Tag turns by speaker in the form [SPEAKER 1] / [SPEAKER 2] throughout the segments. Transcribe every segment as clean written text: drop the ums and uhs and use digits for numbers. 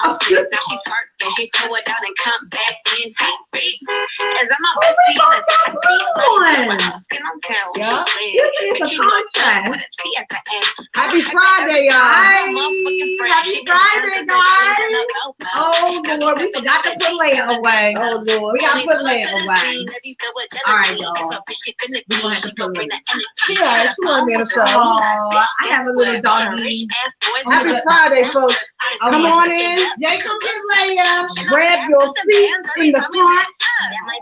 [SPEAKER 1] Now she twerk and she throw it out and come back in. As I'm my best
[SPEAKER 2] Yeah, this is a contrast. Happy Friday, y'all. Happy Friday, guys. Oh, Lord, we forgot to put Leia away.
[SPEAKER 3] Oh, Lord.
[SPEAKER 2] We got to put Leia away. All right, y'all. We want to put Leia.
[SPEAKER 3] Yeah, she want me to show.
[SPEAKER 2] Oh, I have a little doggy.
[SPEAKER 3] Happy Friday, folks. Come on in.
[SPEAKER 2] Jacob and Leia.
[SPEAKER 3] Grab your seats in the front.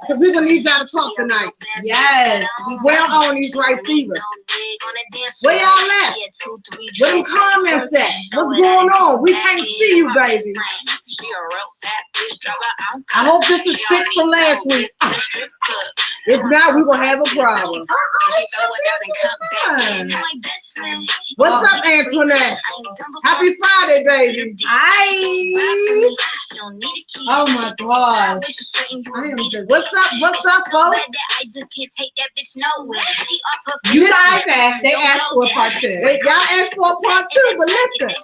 [SPEAKER 3] Because we're going to need y'all to talk tonight.
[SPEAKER 2] Yes.
[SPEAKER 3] We're on these right fevers. Where y'all at? Where them comments at? What's going on? We can't see you, baby. I hope this is fixed from last week. If not, we're going to have a problem. What's up, Antoinette? Happy Friday, baby.
[SPEAKER 2] Hi. Oh, my God.
[SPEAKER 3] What's up, folks?
[SPEAKER 2] You guys asked. They asked for a part 2.
[SPEAKER 3] Y'all asked for a part 2, but listen.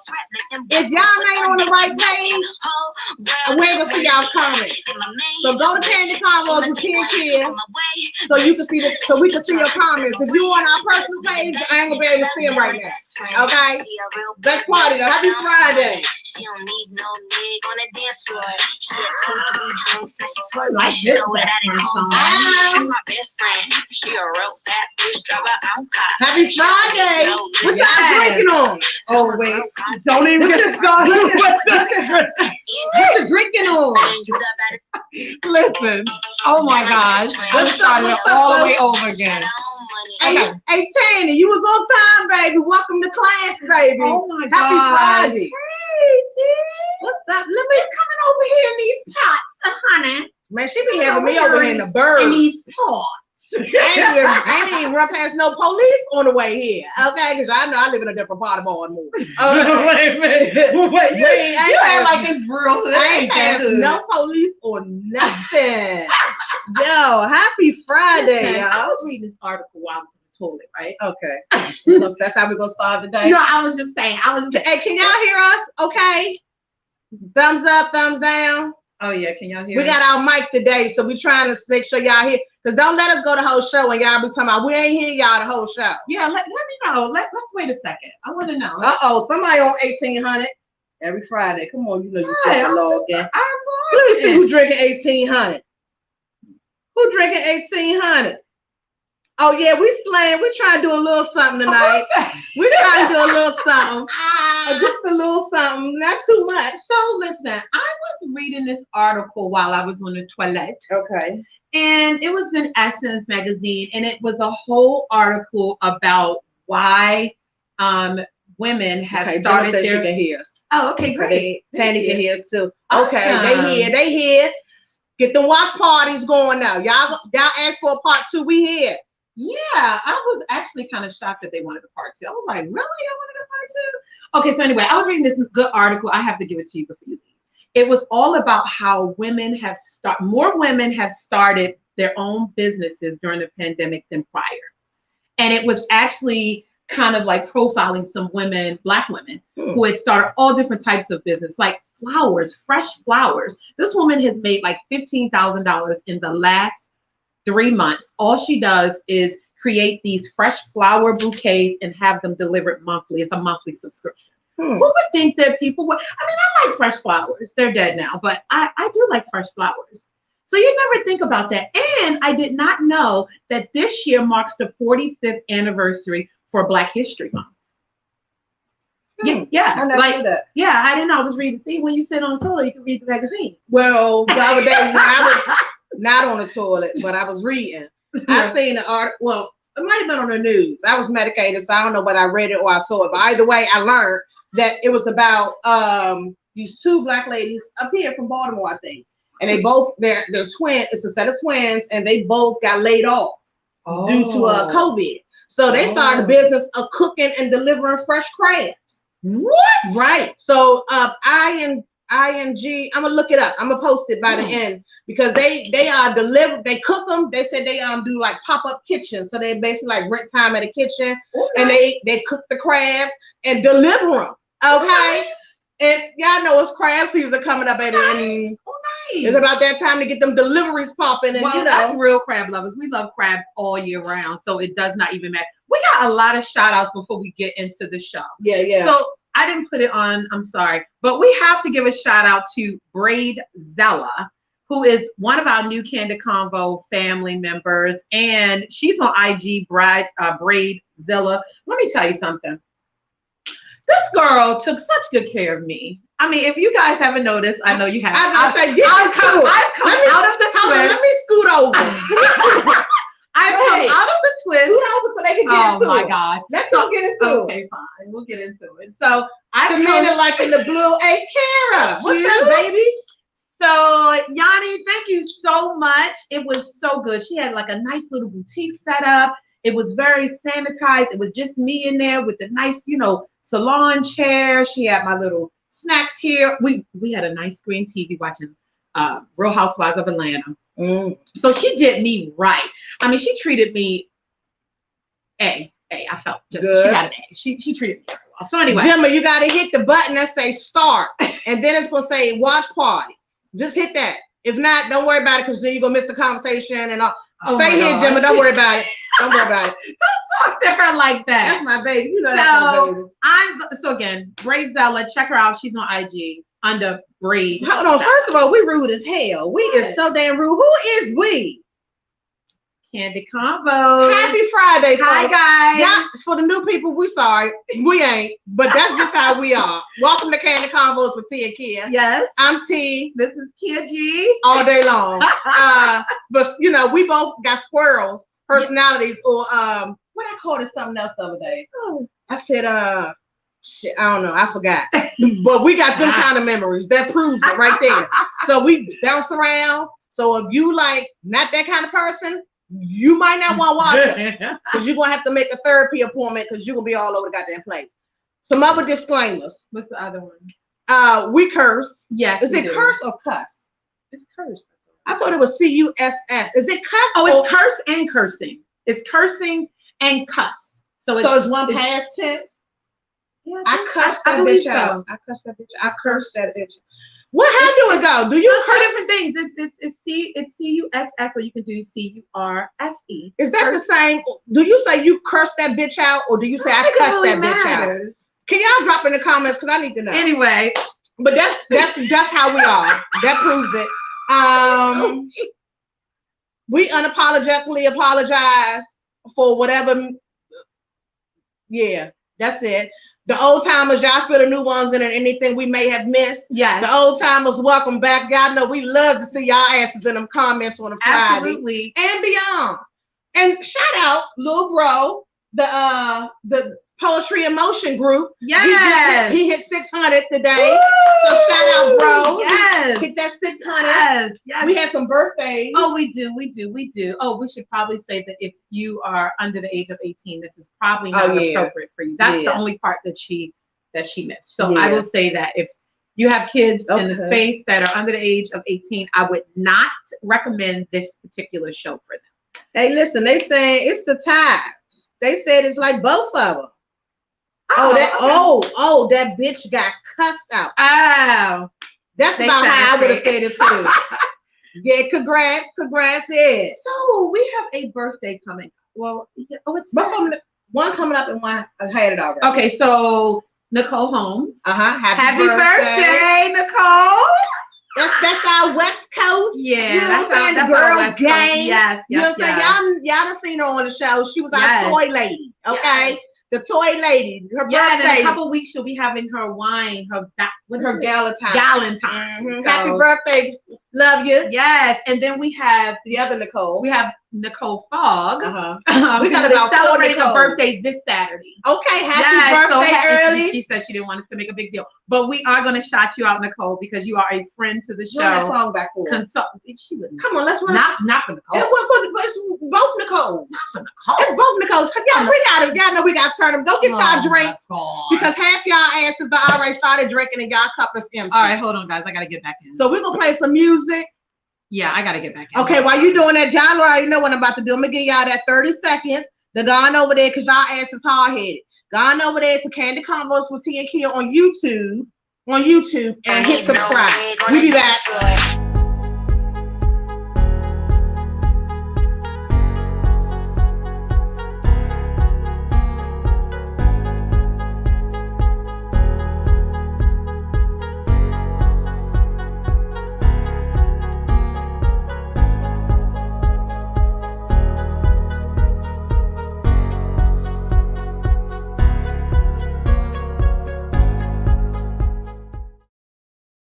[SPEAKER 3] If y'all ain't on the right page, I'm waiting to see y'all comments. So go to Candy Convos with Ken Kia so you can see so we can see your comments. If you on our personal page, I ain't gonna be able to see them right now. Okay? Let's party. Happy Friday.
[SPEAKER 1] She don't need no nigga on the dance floor. She had 2, 3 drinks, now she twerk.
[SPEAKER 2] Like
[SPEAKER 1] She know what I didn't call her. My best friend, she a real bad bitch, drive her own car.
[SPEAKER 3] Happy Friday. What y'all drinking on?
[SPEAKER 2] Oh, wait.
[SPEAKER 3] Don't even get started.
[SPEAKER 2] What's the drinking on?
[SPEAKER 3] Listen.
[SPEAKER 2] Oh, my gosh.
[SPEAKER 3] Let's start it
[SPEAKER 2] all the way over again.
[SPEAKER 3] Hey, Tanny, you was on time, baby. Welcome to class, baby.
[SPEAKER 2] Oh, my God.
[SPEAKER 3] Happy Friday.
[SPEAKER 2] Hey,
[SPEAKER 3] What's up?
[SPEAKER 2] let me coming over here in these pots, honey.
[SPEAKER 3] Man, she be having me over here in the birds.
[SPEAKER 2] In these pots.
[SPEAKER 3] I ain't even run past no police on the way here, okay? Because I know I live in a different part of Baltimore.
[SPEAKER 2] Wait a minute. Wait, you act like it's real.
[SPEAKER 3] I ain't have no police or nothing. Yo, happy Friday, y'all.
[SPEAKER 2] I was reading this article while I was on the toilet, right?
[SPEAKER 3] Okay. That's how we're going to start the day?
[SPEAKER 2] No, I was just saying.
[SPEAKER 3] Hey, can y'all hear us? Okay. Thumbs up, thumbs down.
[SPEAKER 2] Oh, yeah. Can y'all hear
[SPEAKER 3] We got our mic today, so we're trying to make sure y'all hear. Because don't let us go the whole show and y'all be talking about, we ain't hear y'all the whole show.
[SPEAKER 2] Yeah, let me know. Let's wait a second. I want to know.
[SPEAKER 3] Uh-oh, somebody on 1800 every Friday. Come on, you know you're supposed to log in. Let me see who drinking 1800. Who drinking 1800? Oh, yeah, we slaying. We trying to do a little something tonight. We trying to do a little something. Just a little something, not too much.
[SPEAKER 2] So listen, I was reading this article while I was on the toilet.
[SPEAKER 3] Okay.
[SPEAKER 2] And it was in Essence magazine, and it was a whole article about why women have started
[SPEAKER 3] their...
[SPEAKER 2] She
[SPEAKER 3] can hear us.
[SPEAKER 2] Oh, okay, great.
[SPEAKER 3] Tanny can hear us too.
[SPEAKER 2] Awesome.
[SPEAKER 3] Okay, they here. Get them watch parties going now. Y'all asked for a part 2, we here.
[SPEAKER 2] Yeah, I was actually kind of shocked that they wanted a part 2. I was like, really? I wanted a part 2? Okay, so anyway, I was reading this good article. I have to give it to you before you leave. It was all about how more women have started their own businesses during the pandemic than prior. And it was actually kind of like profiling some women, Black women, who had started all different types of business, like flowers, fresh flowers. This woman has made like $15,000 in the last 3 months. All she does is create these fresh flower bouquets and have them delivered monthly. It's a monthly subscription. Who would think that people would? I mean, I like fresh flowers. They're dead now, but I do like fresh flowers. So you never think about that. And I did not know that this year marks the 45th anniversary for Black History Month. Yeah,
[SPEAKER 3] I never knew that.
[SPEAKER 2] Yeah, I didn't know. I was reading. See, when you sit on the toilet, you can read the magazine.
[SPEAKER 3] Well, the other day when I was not on the toilet, but I was reading, I seen the article. Well, it might have been on the news. I was medicated, so I don't know whether I read it or I saw it. But either way, I learned that it was about these 2 Black ladies up here from Baltimore, I think. And they both, they're twins. It's a set of twins, and they both got laid off due to COVID. So they started a business of cooking and delivering fresh crabs.
[SPEAKER 2] What?
[SPEAKER 3] Right. So ING, I'm gonna look it up. I'm gonna post it by the end because they deliver. They cook them. They said they do like pop-up kitchens. So they basically like rent time at a kitchen, and they cook the crabs and deliver them. Okay. And y'all know it's crab season coming up, baby. And it's about that time to get them deliveries popping. And
[SPEAKER 2] Well, that's real crab lovers. We love crabs all year round, so it does not even matter. We got a lot of shout outs before we get into the show.
[SPEAKER 3] yeah.
[SPEAKER 2] So I didn't put it on, I'm sorry, but we have to give a shout out to Braid Zella, who is one of our new Candid Convo family members, and she's on IG, Braid Zella. Let me tell you something. This girl took such good care of me. I mean, if you guys haven't noticed, I know you have.
[SPEAKER 3] I've come
[SPEAKER 2] out of the twist.
[SPEAKER 3] Let me scoot over.
[SPEAKER 2] I've come out of the twist.
[SPEAKER 3] Scoot over so they can get into it.
[SPEAKER 2] Oh my God.
[SPEAKER 3] Let's go get into it.
[SPEAKER 2] Okay, fine. We'll get into it. So
[SPEAKER 3] Tamina like in the blue. Hey, Kara, what's up, baby?
[SPEAKER 2] So Yanni, thank you so much. It was so good. She had like a nice little boutique set up. It was very sanitized. It was just me in there with the nice, salon chair. She had my little snacks here. We had a nice screen TV watching Real Housewives of Atlanta. So she did me right. I mean, she treated me A. I felt just
[SPEAKER 3] good.
[SPEAKER 2] She got an A. She treated me very well. So anyway,
[SPEAKER 3] Gemma, you gotta hit the button that say start, and then it's gonna say watch party. Just hit that. If not, don't worry about it because then you're gonna miss the conversation and all. Stay here, Gemma. Don't worry about it. Don't worry about it.
[SPEAKER 2] Don't talk to her like that.
[SPEAKER 3] That's my baby. You know that's my baby.
[SPEAKER 2] So again, Braid Zella, check her out. She's on IG under Braid.
[SPEAKER 3] Hold on. First of all, we rude as hell. We is so damn rude. Who is we?
[SPEAKER 2] Candid Convo.
[SPEAKER 3] Happy Friday, folks.
[SPEAKER 2] Hi guys.
[SPEAKER 3] Yeah, for the new people, we sorry. We ain't, but that's just how we are. Welcome to Candid Convos with T and Kia.
[SPEAKER 2] Yes.
[SPEAKER 3] I'm T.
[SPEAKER 2] This is Kia G.
[SPEAKER 3] All day long. But we both got squirrels, personalities, or what I called it something else the other day.
[SPEAKER 2] Oh.
[SPEAKER 3] I said, shit, I don't know, I forgot. But we got them kind of memories. That proves it right there. So we bounce around. So if you like not that kind of person, you might not want to watch it because you're gonna have to make a therapy appointment because you're gonna be all over the goddamn place. Some other disclaimers.
[SPEAKER 2] What's the other one?
[SPEAKER 3] We curse.
[SPEAKER 2] Yes.
[SPEAKER 3] Is it curse or cuss?
[SPEAKER 2] It's curse.
[SPEAKER 3] I thought it was CUSS. Is it cuss?
[SPEAKER 2] Oh, it's curse and cursing. It's cursing and cuss. So
[SPEAKER 3] it's one past tense.
[SPEAKER 2] Yeah,
[SPEAKER 3] I cussed that
[SPEAKER 2] believe
[SPEAKER 3] bitch
[SPEAKER 2] so.
[SPEAKER 3] out. I cussed that bitch. I cursed that bitch. How do it go? Do you
[SPEAKER 2] Two
[SPEAKER 3] curse?
[SPEAKER 2] different things. It's CUSS or you can do CURSE.
[SPEAKER 3] Is that the same? Do you say you curse that bitch out or do you say I cussed that bitch out? Can y'all drop in the comments because I need to know.
[SPEAKER 2] Anyway,
[SPEAKER 3] but that's how we are. That proves it. We unapologetically apologize for whatever. Yeah, that's it. The old timers, y'all feel the new ones and anything we may have missed.
[SPEAKER 2] yeah.
[SPEAKER 3] The old timers, welcome back. Y'all know we love to see y'all asses in them comments on a Friday.
[SPEAKER 2] Absolutely.
[SPEAKER 3] And beyond. And shout out Lil Bro, the Poetry in Motion group.
[SPEAKER 2] Yes.
[SPEAKER 3] He hit 600 today.
[SPEAKER 2] Woo!
[SPEAKER 3] So shout out, bro.
[SPEAKER 2] Yes.
[SPEAKER 3] Hit that 600.
[SPEAKER 2] Yes.
[SPEAKER 3] We had some birthdays.
[SPEAKER 2] Oh, we do. Oh, we should probably say that if you are under the age of 18, this is probably not appropriate for you. That's the only part that she missed. So I will say that if you have kids in the space that are under the age of 18, I would not recommend this particular show for them.
[SPEAKER 3] Hey, listen, they saying it's the time. They said it's like both of them. That bitch got cussed out.
[SPEAKER 2] Oh,
[SPEAKER 3] that's about how I would have said it too. Yeah, congrats, yeah.
[SPEAKER 2] So we have a birthday coming. Well, it's
[SPEAKER 3] one coming up and one I had it already.
[SPEAKER 2] Okay, so Nicole Holmes.
[SPEAKER 3] Happy
[SPEAKER 2] birthday, Nicole.
[SPEAKER 3] That's our West Coast.
[SPEAKER 2] Yeah,
[SPEAKER 3] you know what I'm saying? The girl gang.
[SPEAKER 2] Yes,
[SPEAKER 3] you know what I'm saying? Y'all done seen her on the show. She was our toy lady. Okay. Yes. The toy lady, her birthday.
[SPEAKER 2] In a couple of weeks she'll be having her wine, her
[SPEAKER 3] Galentine.
[SPEAKER 2] Mm-hmm.
[SPEAKER 3] So, happy birthday, love you.
[SPEAKER 2] Yes, and then we have
[SPEAKER 3] the other Nicole.
[SPEAKER 2] We have Nicole Fogg.
[SPEAKER 3] We got about
[SPEAKER 2] celebrating her birthday this Saturday.
[SPEAKER 3] Okay, happy birthday early.
[SPEAKER 2] She said she didn't want us to make a big deal, but we are going to shout you out, Nicole, because you are a friend to the show.
[SPEAKER 3] Run that song back for her.
[SPEAKER 2] She wouldn't.
[SPEAKER 3] Come on, let's run.
[SPEAKER 2] Not for Nicole.
[SPEAKER 3] It's both Nicole.
[SPEAKER 2] Not for Nicole.
[SPEAKER 3] It's both Nicole's. Y'all know we got to turn them. Go get y'all drinks because half y'all asses are already started drinking and y'all cup is empty.
[SPEAKER 2] All right, hold on, guys. I got to get back in.
[SPEAKER 3] So we're gonna play some music.
[SPEAKER 2] Yeah, I gotta get back in.
[SPEAKER 3] Okay, while you doing that, y'all already know what I'm about to do. I'm gonna give y'all that 30 seconds. They're gone over there because y'all ass is hard-headed. Gone over there to Candid Convos with T and Kia on YouTube. on YouTube and hit subscribe. We be back.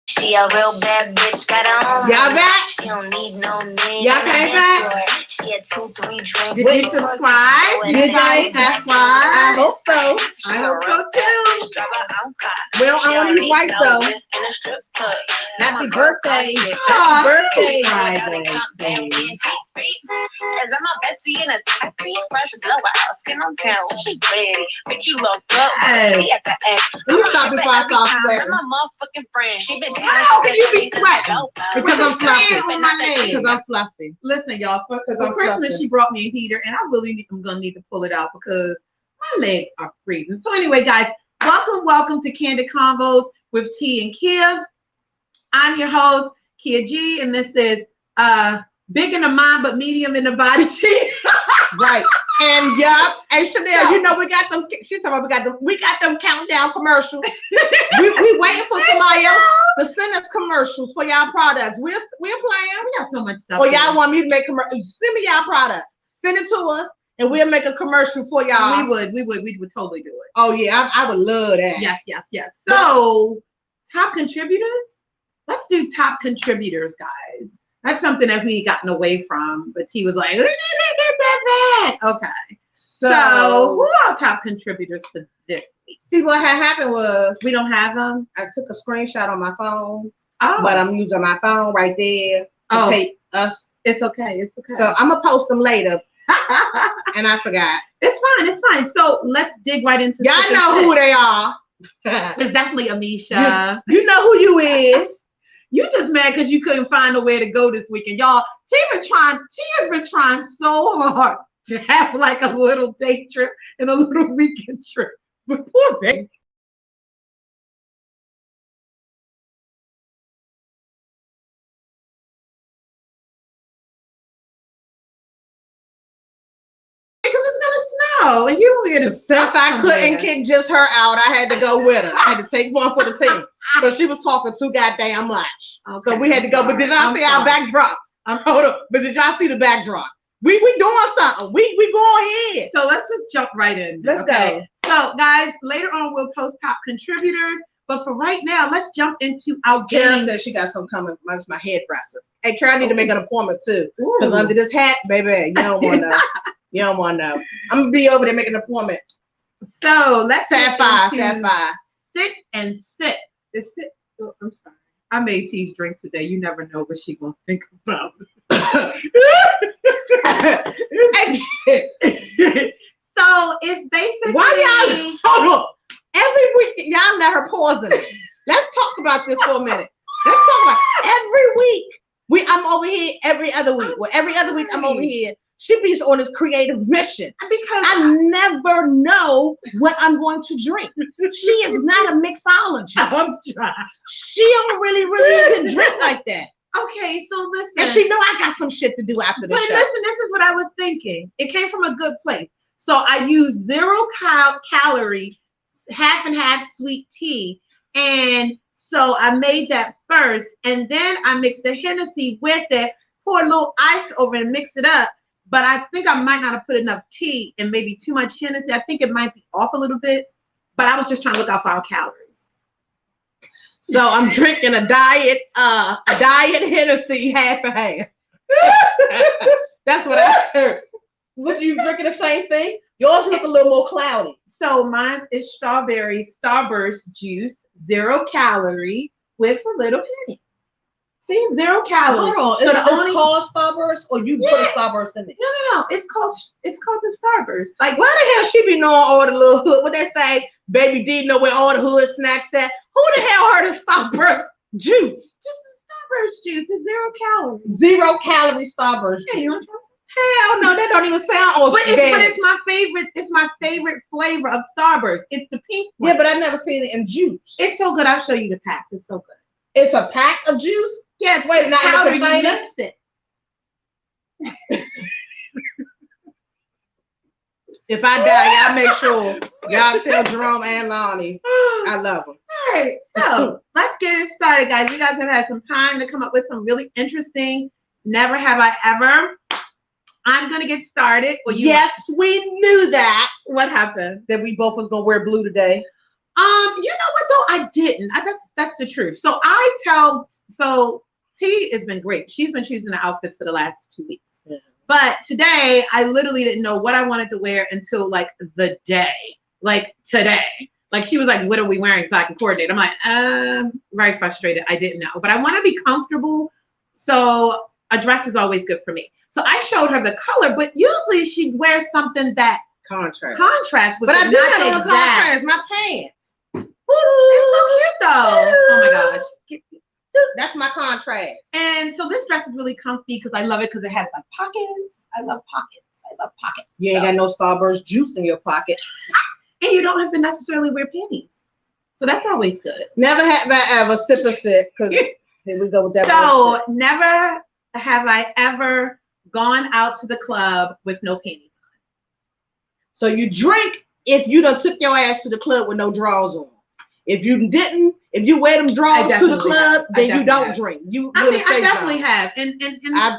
[SPEAKER 4] She a real bad bitch, got her own.
[SPEAKER 3] Y'all back?
[SPEAKER 4] She don't need no nigga.
[SPEAKER 3] Y'all came back?
[SPEAKER 4] She had 2-3 drinks.
[SPEAKER 2] Did they subscribe?
[SPEAKER 3] Did they subscribe? I hope so. I hope so too. We don't own these rights though. Happy birthday. Happy birthday.
[SPEAKER 1] As I'm my bestie in a taxi, fresh glow out, skin on town, she ready. Bitch, you look up,
[SPEAKER 2] Hey.
[SPEAKER 1] at the end.
[SPEAKER 3] Let me stop before I start
[SPEAKER 1] I'm
[SPEAKER 3] sweating.
[SPEAKER 1] my motherfucking friend. She been
[SPEAKER 3] How can you be sweating? Because I'm fluffy.
[SPEAKER 2] on my name.
[SPEAKER 3] Because I'm fluffy.
[SPEAKER 2] Listen, y'all, for
[SPEAKER 3] I'm
[SPEAKER 2] Christmas,
[SPEAKER 3] fluffy.
[SPEAKER 2] she brought me a heater, and I'm gonna need to pull it out because my legs are freezing. So anyway, guys, welcome to Candid Convos with T and Kia. I'm your host, Kia G, and this is big in the mind but medium in the body T.
[SPEAKER 3] Right. And yup. Hey Chanel, you know we got them. She's talking about we got them countdown commercials. we waiting for somebody else to send us commercials for y'all products. We're playing.
[SPEAKER 2] We got so much stuff.
[SPEAKER 3] Or y'all want me to make commercials? Send me y'all products. Send it to us, and we'll make a commercial for y'all.
[SPEAKER 2] We would totally do it.
[SPEAKER 3] Oh yeah, I would love that.
[SPEAKER 2] Yes. So, top contributors. Let's do top contributors, guys. That's something that we gotten away from, but T was like, okay. So who are our top contributors for this week?
[SPEAKER 3] See what had happened was
[SPEAKER 2] We don't have them.
[SPEAKER 3] I took a screenshot on my phone,
[SPEAKER 2] Oh,
[SPEAKER 3] but I'm using my phone right there to
[SPEAKER 2] Oh.
[SPEAKER 3] take us.
[SPEAKER 2] it's okay.
[SPEAKER 3] So I'm gonna post them later, and I forgot.
[SPEAKER 2] It's fine. So let's dig right into.
[SPEAKER 3] Y'all know who they are.
[SPEAKER 2] It's definitely Amisha.
[SPEAKER 3] You know who you is.
[SPEAKER 2] You just mad because you couldn't find a way to go this weekend, y'all. T has been trying so hard to have like a little day trip and a little weekend trip. But poor baby. Because it's gonna snow and you don't get to
[SPEAKER 3] Since I couldn't kick just her out, I had to go with her. I had to take one for the team. But she was talking too goddamn much. So we had to go. But did y'all see our backdrop? Hold up. But did y'all see the backdrop? We doing something. We go ahead.
[SPEAKER 2] So let's just jump right in.
[SPEAKER 3] Let's go.
[SPEAKER 2] So guys, later on we'll post top contributors. But for right now, let's jump into our
[SPEAKER 3] Karen
[SPEAKER 2] game.
[SPEAKER 3] said she got some coming. That's my hairdresser. Hey, Karen, I need to make an appointment too.
[SPEAKER 2] Ooh.
[SPEAKER 3] Because under this hat, baby, you don't want to know. You don't want to know. I'm going to be over there making an appointment.
[SPEAKER 2] So let's
[SPEAKER 3] Sapphire.
[SPEAKER 2] sit and sit. Oh, I'm sorry. I made T's drink today. You never know what she gonna think about. So it's basically
[SPEAKER 3] Why y'all hold on? Every week y'all let her pause in it. Let's talk about this for a minute. Let's talk about every week. I'm over here every other week. Well, every other week I'm over here. She be on this creative mission
[SPEAKER 2] because
[SPEAKER 3] I never know what I'm going to drink. She is not a mixologist.
[SPEAKER 2] I'm trying.
[SPEAKER 3] She don't really even drink like that.
[SPEAKER 2] Okay, so listen.
[SPEAKER 3] And she know I got some shit to do after the
[SPEAKER 2] But
[SPEAKER 3] show.
[SPEAKER 2] listen, this is what I was thinking. It came from a good place. So I used 0 calorie, half and half sweet tea. And so I made that first. And then I mixed the Hennessy with it, poured a little ice over it and mixed it up. But I think I might not have put enough tea and maybe too much Hennessy. I think it might be off a little bit. But I was just trying to look out for our calories.
[SPEAKER 3] So I'm drinking a diet Hennessy half and half. That's what I heard. What, you drinking the same thing? Yours look a little more cloudy.
[SPEAKER 2] So mine is strawberry Starburst juice, 0 calorie with a little honey. See, 0 calorie.
[SPEAKER 3] Hold on,
[SPEAKER 2] So
[SPEAKER 3] is
[SPEAKER 2] the
[SPEAKER 3] it
[SPEAKER 2] only
[SPEAKER 3] called Starburst or you put a Starburst in it?
[SPEAKER 2] no. It's called the Starburst. Like
[SPEAKER 3] Why the hell she be knowing all the little hood? What they say, Baby D know where all the hood snacks at. Who the hell heard of Starburst juice?
[SPEAKER 2] just Starburst juice. It's 0 calories.
[SPEAKER 3] 0 calorie Starburst.
[SPEAKER 2] Yeah, you want to
[SPEAKER 3] Hell no, that don't even sound organic.
[SPEAKER 2] But it's my favorite. It's my favorite flavor of Starburst. It's the pink one.
[SPEAKER 3] Yeah, but I've never seen it in juice.
[SPEAKER 2] It's so good. I'll show you the packs. It's so good.
[SPEAKER 3] It's a pack of juice?
[SPEAKER 2] Yeah, it's
[SPEAKER 3] Wait, not in the
[SPEAKER 2] powder. You
[SPEAKER 3] container?
[SPEAKER 2] mix it.
[SPEAKER 3] If I die, y'all make sure y'all tell Jerome and Lonnie I love them.
[SPEAKER 2] All right, so let's get it started, guys. You guys have had some time to come up with some really interesting never have I ever. I'm gonna get started.
[SPEAKER 3] Yes, we knew that.
[SPEAKER 2] What happened?
[SPEAKER 3] That we both was gonna wear blue today.
[SPEAKER 2] You know what though? I didn't. That's the truth. So T has been great. She's been choosing the outfits for the last 2 weeks.
[SPEAKER 3] Yeah.
[SPEAKER 2] But today I literally didn't know what I wanted to wear until like the day. Like today. Like she was like, what are we wearing so I can coordinate? I'm like, very frustrated. I didn't know. But I want to be comfortable. So a dress is always good for me. So I showed her the color, but usually she wears something that
[SPEAKER 3] Contrast.
[SPEAKER 2] contrasts with
[SPEAKER 3] But
[SPEAKER 2] it,
[SPEAKER 3] I do
[SPEAKER 2] not
[SPEAKER 3] that on
[SPEAKER 2] exact.
[SPEAKER 3] contrast. My pants.
[SPEAKER 2] It's so cute though. Oh my gosh.
[SPEAKER 3] That's my contrast.
[SPEAKER 2] And so this dress is really comfy because I love it because it has like pockets. I love pockets. I love pockets.
[SPEAKER 3] You ain't got no Starburst juice in your pocket.
[SPEAKER 2] And you don't have to necessarily wear panties. So that's always good.
[SPEAKER 3] Never have I ever sip a sip, because here we go with that.
[SPEAKER 2] So never have I ever gone out to the club with no panties.
[SPEAKER 3] So you drink if you done took your ass to the club with no drawers on. If you didn't, if you wear them drawers to the
[SPEAKER 2] definitely
[SPEAKER 3] club,
[SPEAKER 2] have. I
[SPEAKER 3] then you
[SPEAKER 2] definitely
[SPEAKER 3] don't
[SPEAKER 2] have.
[SPEAKER 3] drink. You
[SPEAKER 2] I
[SPEAKER 3] you're
[SPEAKER 2] mean,
[SPEAKER 3] the
[SPEAKER 2] I
[SPEAKER 3] safe
[SPEAKER 2] definitely
[SPEAKER 3] zone.
[SPEAKER 2] have. And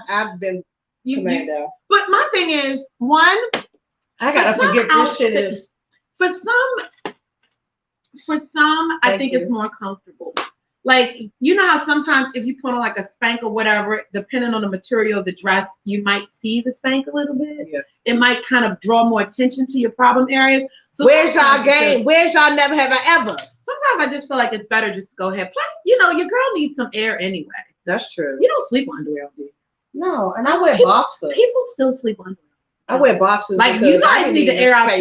[SPEAKER 3] I've been
[SPEAKER 2] you,
[SPEAKER 3] commando.
[SPEAKER 2] but my thing is, one,
[SPEAKER 3] I gotta
[SPEAKER 2] for some
[SPEAKER 3] forget this shit
[SPEAKER 2] outfits-
[SPEAKER 3] is.
[SPEAKER 2] for some, I
[SPEAKER 3] Thank
[SPEAKER 2] think
[SPEAKER 3] you.
[SPEAKER 2] it's more comfortable. Like, you know how sometimes if you put on like a spank or whatever, depending on the material of the dress, you might see the spank a little bit.
[SPEAKER 3] Yeah.
[SPEAKER 2] It might kind of draw more attention to your problem areas. So
[SPEAKER 3] Where's y'all
[SPEAKER 2] sometimes it's
[SPEAKER 3] game? Where's y'all never have I ever?
[SPEAKER 2] sometimes I just feel like it's better just to go ahead. Plus, you know, your girl needs some air anyway.
[SPEAKER 3] That's true.
[SPEAKER 2] You don't sleep on underwear, do you?
[SPEAKER 3] No, and I wear
[SPEAKER 2] People-
[SPEAKER 3] boxers.
[SPEAKER 2] People still sleep on underwear.
[SPEAKER 3] I wear boxers.
[SPEAKER 2] Like,
[SPEAKER 3] because
[SPEAKER 2] you guys
[SPEAKER 3] I
[SPEAKER 2] need to
[SPEAKER 3] to
[SPEAKER 2] air out
[SPEAKER 3] space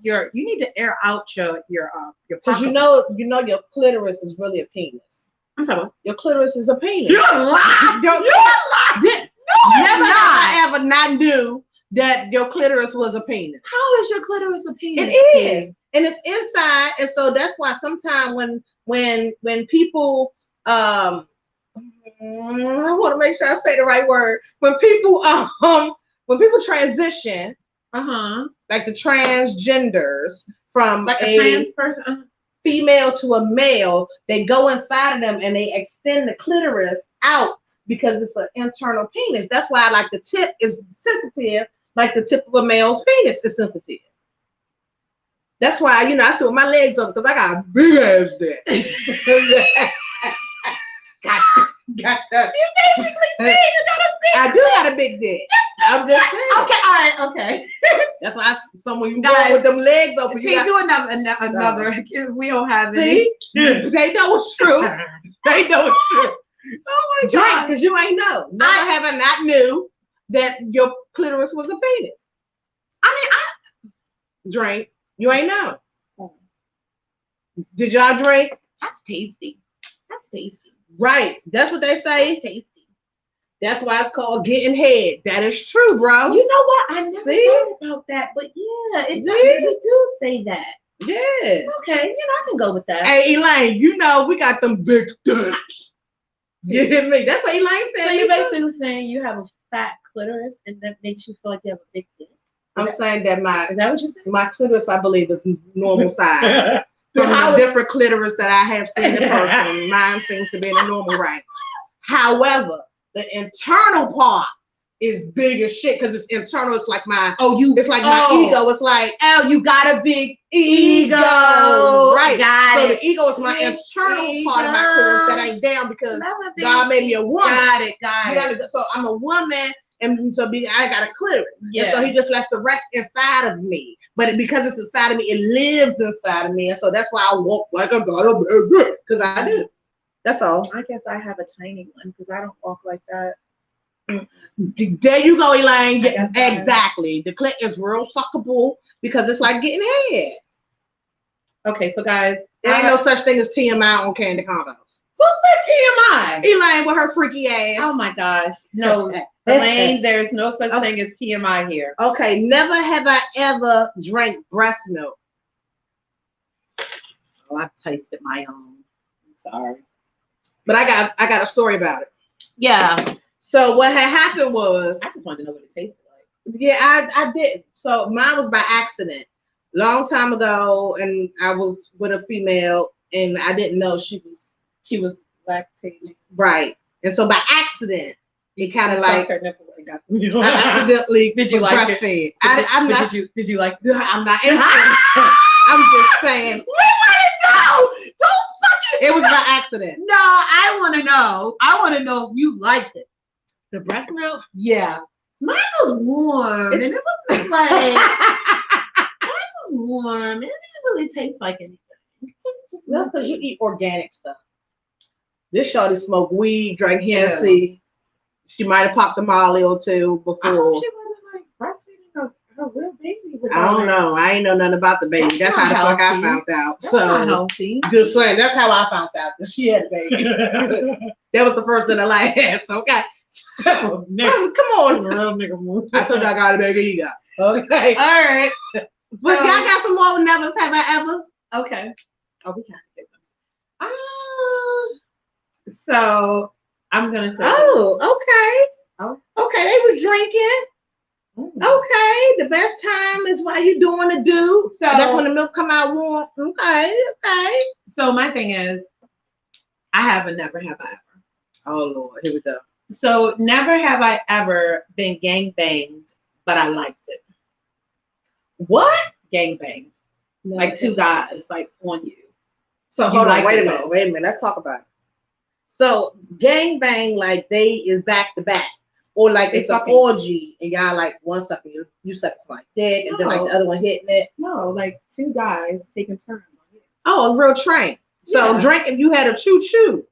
[SPEAKER 2] your you need to air out your
[SPEAKER 3] because
[SPEAKER 2] pocket.
[SPEAKER 3] you know your clitoris is really a penis.
[SPEAKER 2] I'm sorry.
[SPEAKER 3] Your clitoris is a penis.
[SPEAKER 2] You're lying.
[SPEAKER 3] You're
[SPEAKER 2] lying.
[SPEAKER 3] Never have I ever not knew that your clitoris was a penis.
[SPEAKER 2] How is your clitoris a penis?
[SPEAKER 3] It is, and it's inside, and so that's why sometimes when people I want to make sure I say the right word. When people transition, like the transgenders from
[SPEAKER 2] Like a trans person.
[SPEAKER 3] female to a male, they go inside of them and they extend the clitoris out because it's an internal penis. That's why like the tip is sensitive, like the tip of a male's penis is sensitive. That's why, you know, I sit with my legs up because I got a big ass dick. got that.
[SPEAKER 2] You basically say you got a big
[SPEAKER 3] I do got a big dick. I'm just saying.
[SPEAKER 2] Okay, all right, okay.
[SPEAKER 3] That's why someone you
[SPEAKER 2] Guys,
[SPEAKER 3] go with them legs open.
[SPEAKER 2] See, do another. We don't have
[SPEAKER 3] See?
[SPEAKER 2] any.
[SPEAKER 3] They know it's true. They know it's true.
[SPEAKER 2] Oh my
[SPEAKER 3] Drink,
[SPEAKER 2] god.
[SPEAKER 3] because you ain't know. Never have I not knew that your clitoris was a penis.
[SPEAKER 2] I
[SPEAKER 3] Drink. You ain't know. Did y'all drink?
[SPEAKER 2] that's tasty. That's tasty.
[SPEAKER 3] Right. That's what they say.
[SPEAKER 2] Tasty.
[SPEAKER 3] That's why it's called getting head. That is true, bro.
[SPEAKER 2] You know what? I never
[SPEAKER 3] See?
[SPEAKER 2] thought about that, but yeah,
[SPEAKER 3] See?
[SPEAKER 2] we do say that.
[SPEAKER 3] Yeah.
[SPEAKER 2] Okay, I can go with that.
[SPEAKER 3] Hey, Elaine, you know we got them big dicks. You hear me? That's what Elaine said.
[SPEAKER 2] So you're basically saying you have a fat clitoris and that makes you feel like you have a big dick.
[SPEAKER 3] I'm saying that
[SPEAKER 2] Is that what you're saying?
[SPEAKER 3] my clitoris, I believe, is normal size. From
[SPEAKER 2] How
[SPEAKER 3] the different clitoris that I have seen in person, mine seems to be in the normal range. However, the internal part is big as shit because it's internal. It's like my it's like my ego. It's like
[SPEAKER 2] you got a big
[SPEAKER 3] ego. Right.
[SPEAKER 2] Got
[SPEAKER 3] So
[SPEAKER 2] it.
[SPEAKER 3] the ego is my
[SPEAKER 2] Big
[SPEAKER 3] internal part of my clitoris that ain't down because God made me a woman.
[SPEAKER 2] Got it.
[SPEAKER 3] So I'm a woman, and so I got a clitoris.
[SPEAKER 2] Yeah.
[SPEAKER 3] And so he just left the rest inside of me. But because it's inside of me, it lives inside of me. And so that's why I walk like I got a big dick. Because I do. That's all.
[SPEAKER 2] I guess I have a tiny one because I don't walk like that.
[SPEAKER 3] There you go, Elaine.
[SPEAKER 2] I guess I am.
[SPEAKER 3] Exactly. The clit is real suckable because it's like getting head.
[SPEAKER 2] Okay, so guys,
[SPEAKER 3] There ain't no such thing as TMI on Candy Condos.
[SPEAKER 2] Who said TMI?
[SPEAKER 3] Elaine with her freaky ass.
[SPEAKER 2] Oh my gosh. No, Elaine, there's no such thing as TMI here.
[SPEAKER 3] Okay, never have I ever drank breast milk.
[SPEAKER 2] Oh, I've tasted my own. I'm sorry.
[SPEAKER 3] But I got a story about it.
[SPEAKER 2] Yeah.
[SPEAKER 3] So what had happened was,
[SPEAKER 2] I just wanted to know what it tasted like.
[SPEAKER 3] yeah, I did. So mine was by accident. Long time ago, and I was with a female, and I didn't know she was
[SPEAKER 2] Lactating.
[SPEAKER 3] right. And so by accident, it kind of like
[SPEAKER 2] her nipple and got
[SPEAKER 3] I accidentally
[SPEAKER 2] Did you
[SPEAKER 3] was
[SPEAKER 2] like it?
[SPEAKER 3] breastfed. I'm
[SPEAKER 2] But
[SPEAKER 3] not.
[SPEAKER 2] did you like
[SPEAKER 3] I'm not answering. I'm just saying.
[SPEAKER 2] We want to know. Don't fucking.
[SPEAKER 3] It was by accident.
[SPEAKER 2] No, I want to know. I want to know if you liked it.
[SPEAKER 3] The breast milk?
[SPEAKER 2] Yeah. Mine was warm, and it was just like mine was warm, and it didn't really taste like anything. It tastes just
[SPEAKER 3] That's because you eat organic stuff. This shorty smoked weed, drank Hennessy. She might have popped a Molly or two
[SPEAKER 2] I
[SPEAKER 3] before.
[SPEAKER 2] hope she wasn't like breastfeeding her real baby.
[SPEAKER 3] I don't know. I ain't know nothing about the baby. That's how the fuck I found out.
[SPEAKER 2] That's not
[SPEAKER 3] So
[SPEAKER 2] healthy.
[SPEAKER 3] just saying, that's how I found out that she had a baby. That was the first of the last. Okay. Come on.
[SPEAKER 2] Real nigga move.
[SPEAKER 3] I told you I got a baby. You got. Okay.
[SPEAKER 2] All right.
[SPEAKER 3] But y'all got some more nevers, have I ever?
[SPEAKER 2] Okay. Oh, we can't get them. So I'm gonna say.
[SPEAKER 3] Oh, okay.
[SPEAKER 2] Oh.
[SPEAKER 3] Okay, they was drinking. Okay, the best time is while you doing the do.
[SPEAKER 2] So
[SPEAKER 3] That's when the milk come out warm. Okay, okay.
[SPEAKER 2] So my thing is, I have a never have I ever.
[SPEAKER 3] Oh Lord, here we go.
[SPEAKER 2] So never have I ever been gang banged, but I liked it.
[SPEAKER 3] What?
[SPEAKER 2] Gang banged, like two guys like on you.
[SPEAKER 3] So
[SPEAKER 2] You
[SPEAKER 3] hold on,
[SPEAKER 2] like
[SPEAKER 3] wait
[SPEAKER 2] it,
[SPEAKER 3] a minute. Let's talk about it. So gang bang, like they is back to back, or like it's an
[SPEAKER 2] fucking-
[SPEAKER 3] orgy, and y'all like one sucking you suck like dick, and then like the other one hitting it.
[SPEAKER 2] No, like two guys taking turns on you.
[SPEAKER 3] Oh, a real train. So
[SPEAKER 2] Yeah.
[SPEAKER 3] drinking, you had a choo choo.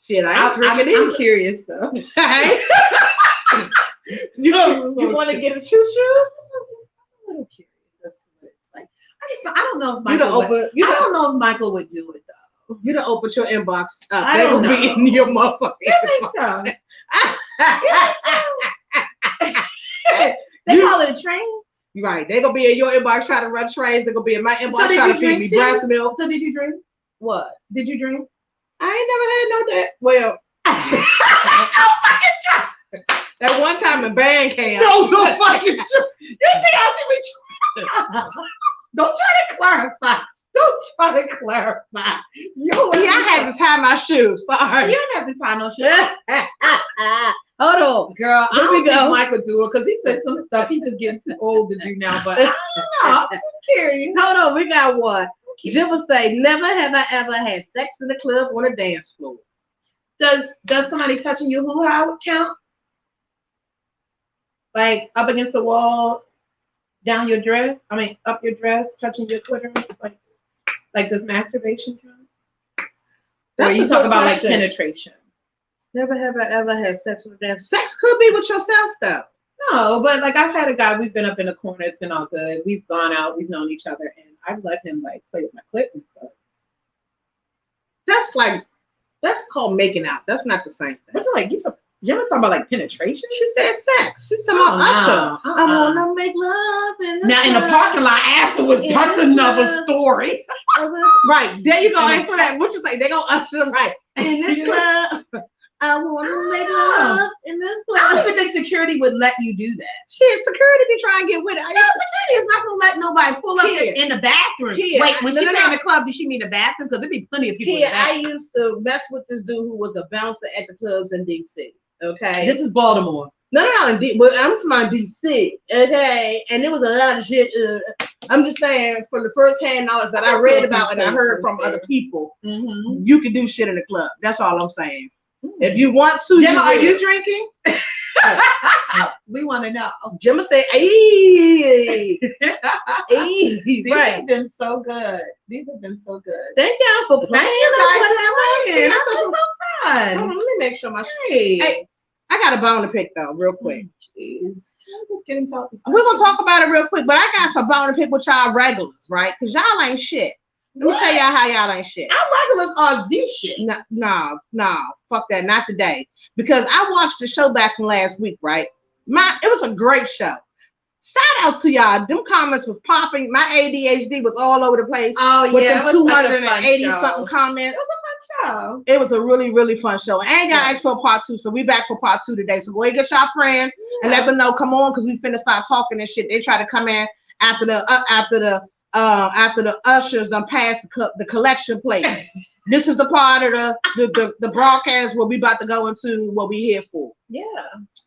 [SPEAKER 3] Shit, I ain't drinking
[SPEAKER 2] I'm
[SPEAKER 3] either.
[SPEAKER 2] curious though.
[SPEAKER 3] Hey? you want to get a choo choo?
[SPEAKER 2] I'm a little curious as to what it's like. I don't know if
[SPEAKER 3] You
[SPEAKER 2] Michael.
[SPEAKER 3] don't open. You
[SPEAKER 2] I
[SPEAKER 3] don't.
[SPEAKER 2] don't know if Michael would do it though.
[SPEAKER 3] You don't open your inbox up.
[SPEAKER 2] I
[SPEAKER 3] They
[SPEAKER 2] don't
[SPEAKER 3] will be
[SPEAKER 2] know.
[SPEAKER 3] in your motherfucking.
[SPEAKER 2] I think so. They call it a train.
[SPEAKER 3] Right. They're gonna be in your inbox trying to run trains. They're gonna be in my inbox
[SPEAKER 2] did
[SPEAKER 3] trying
[SPEAKER 2] you
[SPEAKER 3] to feed me
[SPEAKER 2] drink too?
[SPEAKER 3] breast milk.
[SPEAKER 2] So did you drink?
[SPEAKER 3] What?
[SPEAKER 2] Did you drink?
[SPEAKER 3] I ain't never had no that. Well, that one time in band camp.
[SPEAKER 2] No fucking truth. You think I should be Don't try to clarify. Don't try to clarify.
[SPEAKER 3] Yeah, I had to tie my shoes. Sorry.
[SPEAKER 2] You don't have to tie no shit.
[SPEAKER 3] Hold on.
[SPEAKER 2] Girl, I
[SPEAKER 3] Here
[SPEAKER 2] don't
[SPEAKER 3] we go.
[SPEAKER 2] think Mike would do it because he said some stuff. He's just getting too old to do now. But I don't know. I'm curious.
[SPEAKER 3] Hold on, we got one. Jimmy say, never have I ever had sex in the club on a dance floor.
[SPEAKER 2] Does somebody touching your hoo-ha count? Like up against the wall, down your dress? I mean, up your dress, touching your clitoris? Like does masturbation count? Or you
[SPEAKER 3] a
[SPEAKER 2] talk
[SPEAKER 3] good
[SPEAKER 2] about like
[SPEAKER 3] question.
[SPEAKER 2] penetration?
[SPEAKER 3] Never have I ever had sex on a dance. Sex could be with yourself though.
[SPEAKER 2] No, but like I've had a guy, we've been up in the corner, it's been all good. We've gone out, we've known each other, and I've let him like play with my clit and stuff.
[SPEAKER 3] That's called making out. That's not the same thing.
[SPEAKER 2] What's it like? You're talking about like penetration?
[SPEAKER 3] She said sex. She said
[SPEAKER 2] Oh,
[SPEAKER 3] Usher.
[SPEAKER 2] no.
[SPEAKER 3] I wanna make love in the
[SPEAKER 2] Now in the
[SPEAKER 3] club.
[SPEAKER 2] parking lot afterwards,
[SPEAKER 3] Yeah.
[SPEAKER 2] that's another story.
[SPEAKER 3] Right. There you go. Answer that. What you say? They gonna usher right. In this club. I wanna make love in this
[SPEAKER 2] I don't
[SPEAKER 3] club.
[SPEAKER 2] even think security would let you do that.
[SPEAKER 3] Shit, security be trying to get with it.
[SPEAKER 2] No, security is not gonna let nobody pull up
[SPEAKER 3] Kid.
[SPEAKER 2] in the bathroom.
[SPEAKER 3] Kid,
[SPEAKER 2] Wait, when
[SPEAKER 3] no,
[SPEAKER 2] she
[SPEAKER 3] no,
[SPEAKER 2] say in
[SPEAKER 3] no.
[SPEAKER 2] the club, did she mean the bathroom? Because there'd be plenty of people in
[SPEAKER 3] Kid,
[SPEAKER 2] the
[SPEAKER 3] I
[SPEAKER 2] bathroom.
[SPEAKER 3] used to mess with this dude who was a bouncer at the clubs in DC. Okay.
[SPEAKER 2] This is Baltimore.
[SPEAKER 3] No, in but I'm talking about DC. Okay. And there was a lot of shit. I'm just saying, from the first hand knowledge that I
[SPEAKER 2] That's
[SPEAKER 3] read
[SPEAKER 2] what
[SPEAKER 3] about and I
[SPEAKER 2] I'm
[SPEAKER 3] heard
[SPEAKER 2] saying.
[SPEAKER 3] from other people,
[SPEAKER 2] Mm-hmm.
[SPEAKER 3] you can do shit in the club. That's all I'm saying. If you want to,
[SPEAKER 2] Gemma, are
[SPEAKER 3] will.
[SPEAKER 2] you drinking? We want to know.
[SPEAKER 3] Gemma said, "Ayy, ayy."
[SPEAKER 2] These
[SPEAKER 3] Right.
[SPEAKER 2] have been so good. These have been so good.
[SPEAKER 3] Thank y'all for playing.
[SPEAKER 2] you guys for playing.
[SPEAKER 3] That's
[SPEAKER 2] That's
[SPEAKER 3] so
[SPEAKER 2] fun.
[SPEAKER 3] Hold on, let me make sure my.
[SPEAKER 2] Hey.
[SPEAKER 3] Hey, I got a bone to pick though, real quick.
[SPEAKER 2] Jeez. I'm just getting talking.
[SPEAKER 3] We're gonna talk about it real quick, but I got some bone to pick with y'all regulars, right? Because y'all ain't shit. Let me tell y'all how y'all ain't shit.
[SPEAKER 2] Our regulars are the shit.
[SPEAKER 3] No, fuck that, not today. Because I watched the show back from last week, right? It was a great show. Shout out to y'all. Them comments was popping. My ADHD was all over the place.
[SPEAKER 2] Oh
[SPEAKER 3] with
[SPEAKER 2] yeah,
[SPEAKER 3] them 280 something comments.
[SPEAKER 2] It was a fun show.
[SPEAKER 3] It was a really, really fun show. I ain't got to ask for part 2, so we back for part 2 today. So go ahead and get y'all friends and let them know. Come on, because we finna start talking and shit. They try to come in after the ushers done passed the collection plate. This is the part of the broadcast where we about to go into what we here for.
[SPEAKER 2] Yeah.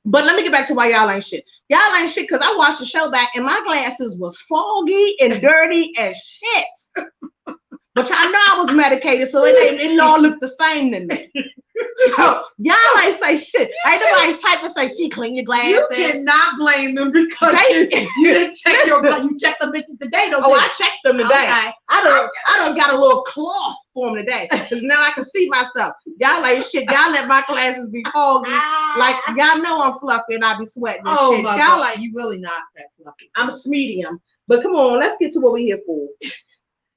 [SPEAKER 3] But let me get back to why y'all ain't shit. Y'all ain't shit because I watched the show back and my glasses was foggy and dirty as shit. But y'all know I was medicated, so it all looked the same to me. So y'all ain't say shit. Ain't nobody type and say, T, clean your glasses.
[SPEAKER 2] You cannot blame them because you didn't check you checked the bitches today.
[SPEAKER 3] I checked them today.
[SPEAKER 2] Okay.
[SPEAKER 3] I done got a little cloth for them today because now I can see myself. Y'all ain't shit. Y'all let my glasses be foggy. Like y'all know I'm fluffy and I be sweating and shit.
[SPEAKER 2] My
[SPEAKER 3] Y'all
[SPEAKER 2] God.
[SPEAKER 3] like
[SPEAKER 2] You really not that fluffy.
[SPEAKER 3] I'm medium. But come on, let's get to what we here for.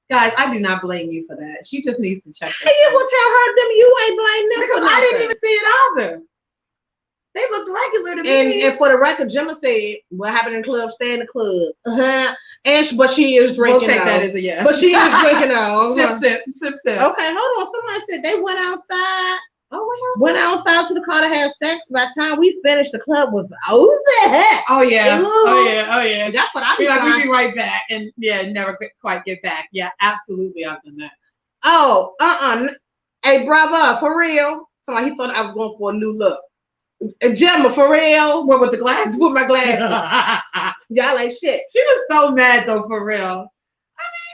[SPEAKER 2] Guys, I do not blame you for that. She just needs to check.
[SPEAKER 3] Hey, you will tell her them you ain't blame them
[SPEAKER 2] because
[SPEAKER 3] for
[SPEAKER 2] I didn't
[SPEAKER 3] nothing.
[SPEAKER 2] even see it either. They looked regular to me.
[SPEAKER 3] And for the record, Gemma said, "What happened in the club, stay in the club." But she is drinking.
[SPEAKER 2] We'll take that as a yes.
[SPEAKER 3] But she is drinking now.
[SPEAKER 2] Sip.
[SPEAKER 3] Okay, hold on. Somebody said they went outside.
[SPEAKER 2] Oh,
[SPEAKER 3] Went outside to the car to have sex. By the time we finished, the club was over.
[SPEAKER 2] Oh yeah.
[SPEAKER 3] Ooh.
[SPEAKER 2] Oh yeah.
[SPEAKER 3] That's what I be
[SPEAKER 2] like.
[SPEAKER 3] like.
[SPEAKER 2] We be right back, and never quite get back. Yeah, absolutely. I've done that.
[SPEAKER 3] Oh, Hey, brother, for real. Somebody he thought I was going for a new look. Gemma, for real.
[SPEAKER 2] What with the glasses?
[SPEAKER 3] With my glasses. Y'all ain't shit.
[SPEAKER 2] She was so mad though, for real. I mean,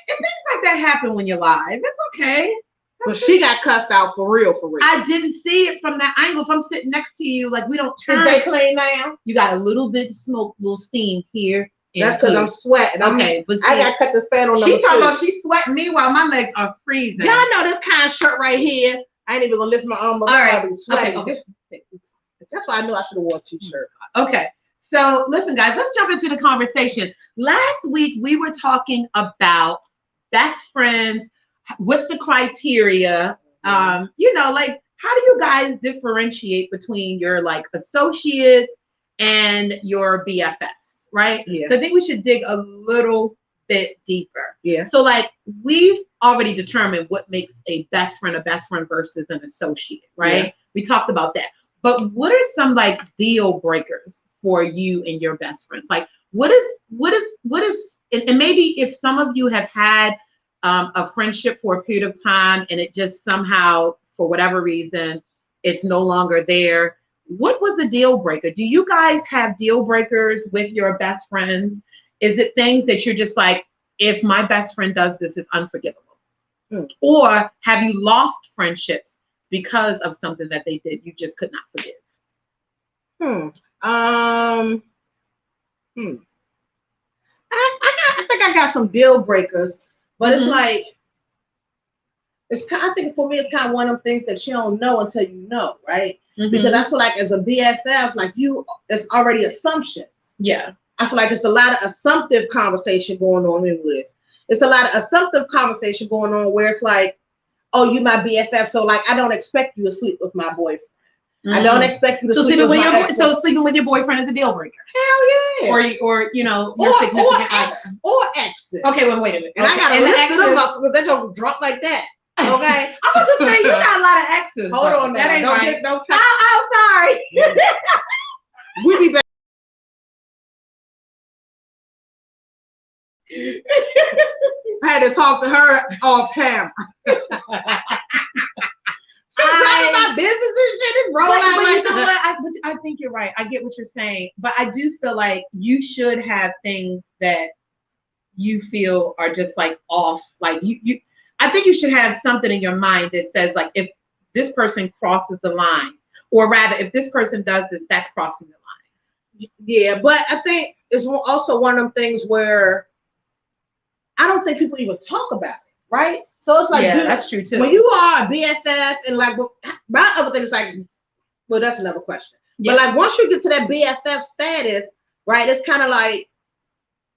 [SPEAKER 2] if things like that happen when you're live, it's okay.
[SPEAKER 3] But she got cussed out for real, for real.
[SPEAKER 2] I didn't see it from that angle. If I'm sitting next to you, like we don't turn.
[SPEAKER 3] Is they clean now?
[SPEAKER 2] You got a little bit of smoke, little steam here.
[SPEAKER 3] That's because I'm sweating.
[SPEAKER 2] Okay, but see,
[SPEAKER 3] I got to cut this fan on.
[SPEAKER 2] She talking about she's sweating me while my legs are freezing.
[SPEAKER 3] Y'all know this kind of shirt right here. I ain't even gonna lift my arm up.
[SPEAKER 2] All right.
[SPEAKER 3] Okay. That's why I knew I should have worn a t-shirt.
[SPEAKER 2] Okay. So listen, guys, let's jump into the conversation. Last week we were talking about best friends. What's the criteria? Like how do you guys differentiate between your like associates and your BFFs, right?
[SPEAKER 3] Yeah.
[SPEAKER 2] So I think we should dig a little bit deeper.
[SPEAKER 3] Yeah.
[SPEAKER 2] So like we've already determined what makes a best friend versus an associate, right? Yeah. We talked about that. But what are some like deal breakers for you and your best friends? Like what is and maybe if some of you have had a friendship for a period of time and it just somehow, for whatever reason, it's no longer there. What was the deal breaker? Do you guys have deal breakers with your best friends? Is it things that you're just like, if my best friend does this, it's unforgivable? Or have you lost friendships because of something that they did you just could not forgive?
[SPEAKER 3] I think I got some deal breakers. But it's like, I think for me, it's kind of one of them things that you don't know until you know, right? Because I feel like as a BFF, like it's already assumptions.
[SPEAKER 2] Yeah.
[SPEAKER 3] I feel like it's a lot of assumptive conversation going on in this. It's a lot of assumptive conversation going on where it's like, oh, you my BFF, so like I don't expect you to sleep with my boyfriend. I don't expect you to sleep with my ex.
[SPEAKER 2] So sleeping with your boyfriend is a deal breaker.
[SPEAKER 3] Hell yeah.
[SPEAKER 2] Or your significant other.
[SPEAKER 3] Or exes.
[SPEAKER 2] Okay, wait a minute.
[SPEAKER 3] And I got a list of them up because that joke was drunk like that. Okay.
[SPEAKER 2] I was just saying you got a lot of exes.
[SPEAKER 3] Hold on,
[SPEAKER 2] that ain't right.
[SPEAKER 3] Don't
[SPEAKER 2] sorry.
[SPEAKER 3] We be back. I had to talk to her off camera. She's talking about business and shit and roll out like that.
[SPEAKER 2] I think you're right. I get what you're saying, but I do feel like you should have things that you feel are just like off. Like you I think you should have something in your mind that says like if this person crosses the line, or rather if this person does this, that's crossing the line.
[SPEAKER 3] Yeah, but I think it's also one of them things where I don't think people even talk about it, right? So it's like,
[SPEAKER 2] yeah, that's true too.
[SPEAKER 3] When you are a BFF and like, my other thing is like, well, that's another question. Yeah. But like once you get to that BFF status, right, it's kind of like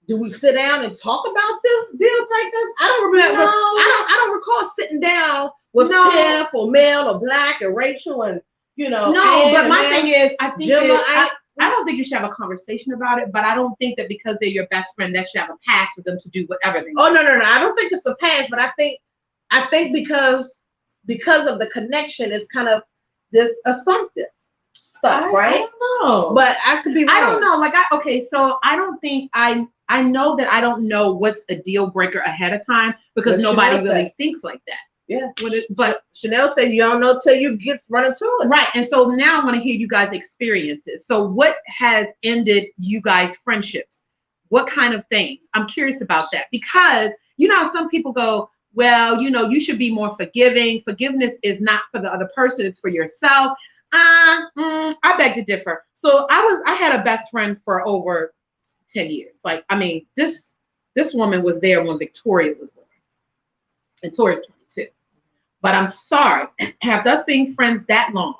[SPEAKER 3] do we sit down and talk about the deal breakers? I don't remember.
[SPEAKER 2] No.
[SPEAKER 3] I don't recall sitting down with
[SPEAKER 2] No.
[SPEAKER 3] Tiff or Mel or Black and Rachel and
[SPEAKER 2] No,
[SPEAKER 3] Ann
[SPEAKER 2] but
[SPEAKER 3] and
[SPEAKER 2] my
[SPEAKER 3] Mel.
[SPEAKER 2] thing is, I think
[SPEAKER 3] Gemma,
[SPEAKER 2] that I don't think you should have a conversation about it, but I don't think that because they're your best friend, that should have a pass for them to do whatever they want.
[SPEAKER 3] Oh no. I don't think it's a pass, but I think because of the connection, it's kind of this assumptive stuff, right?
[SPEAKER 2] I don't know.
[SPEAKER 3] But I could be wrong.
[SPEAKER 2] I don't know. So I don't think I know that I don't know what's a deal breaker ahead of time because
[SPEAKER 3] What
[SPEAKER 2] nobody
[SPEAKER 3] Chanel
[SPEAKER 2] really
[SPEAKER 3] said.
[SPEAKER 2] thinks like that.
[SPEAKER 3] Yeah.
[SPEAKER 2] But
[SPEAKER 3] Chanel said you don't know till you get running to it.
[SPEAKER 2] right. And so now I want to hear you guys' experiences. So what has ended you guys' friendships? What kind of things? I'm curious about that because some people go, well, you should be more forgiving. Forgiveness is not for the other person, it's for yourself. I beg to differ. So I had a best friend for over 10 years. Like, I mean, this woman was there when Victoria was born. And Tori's 22. But I'm sorry, have us being friends that long.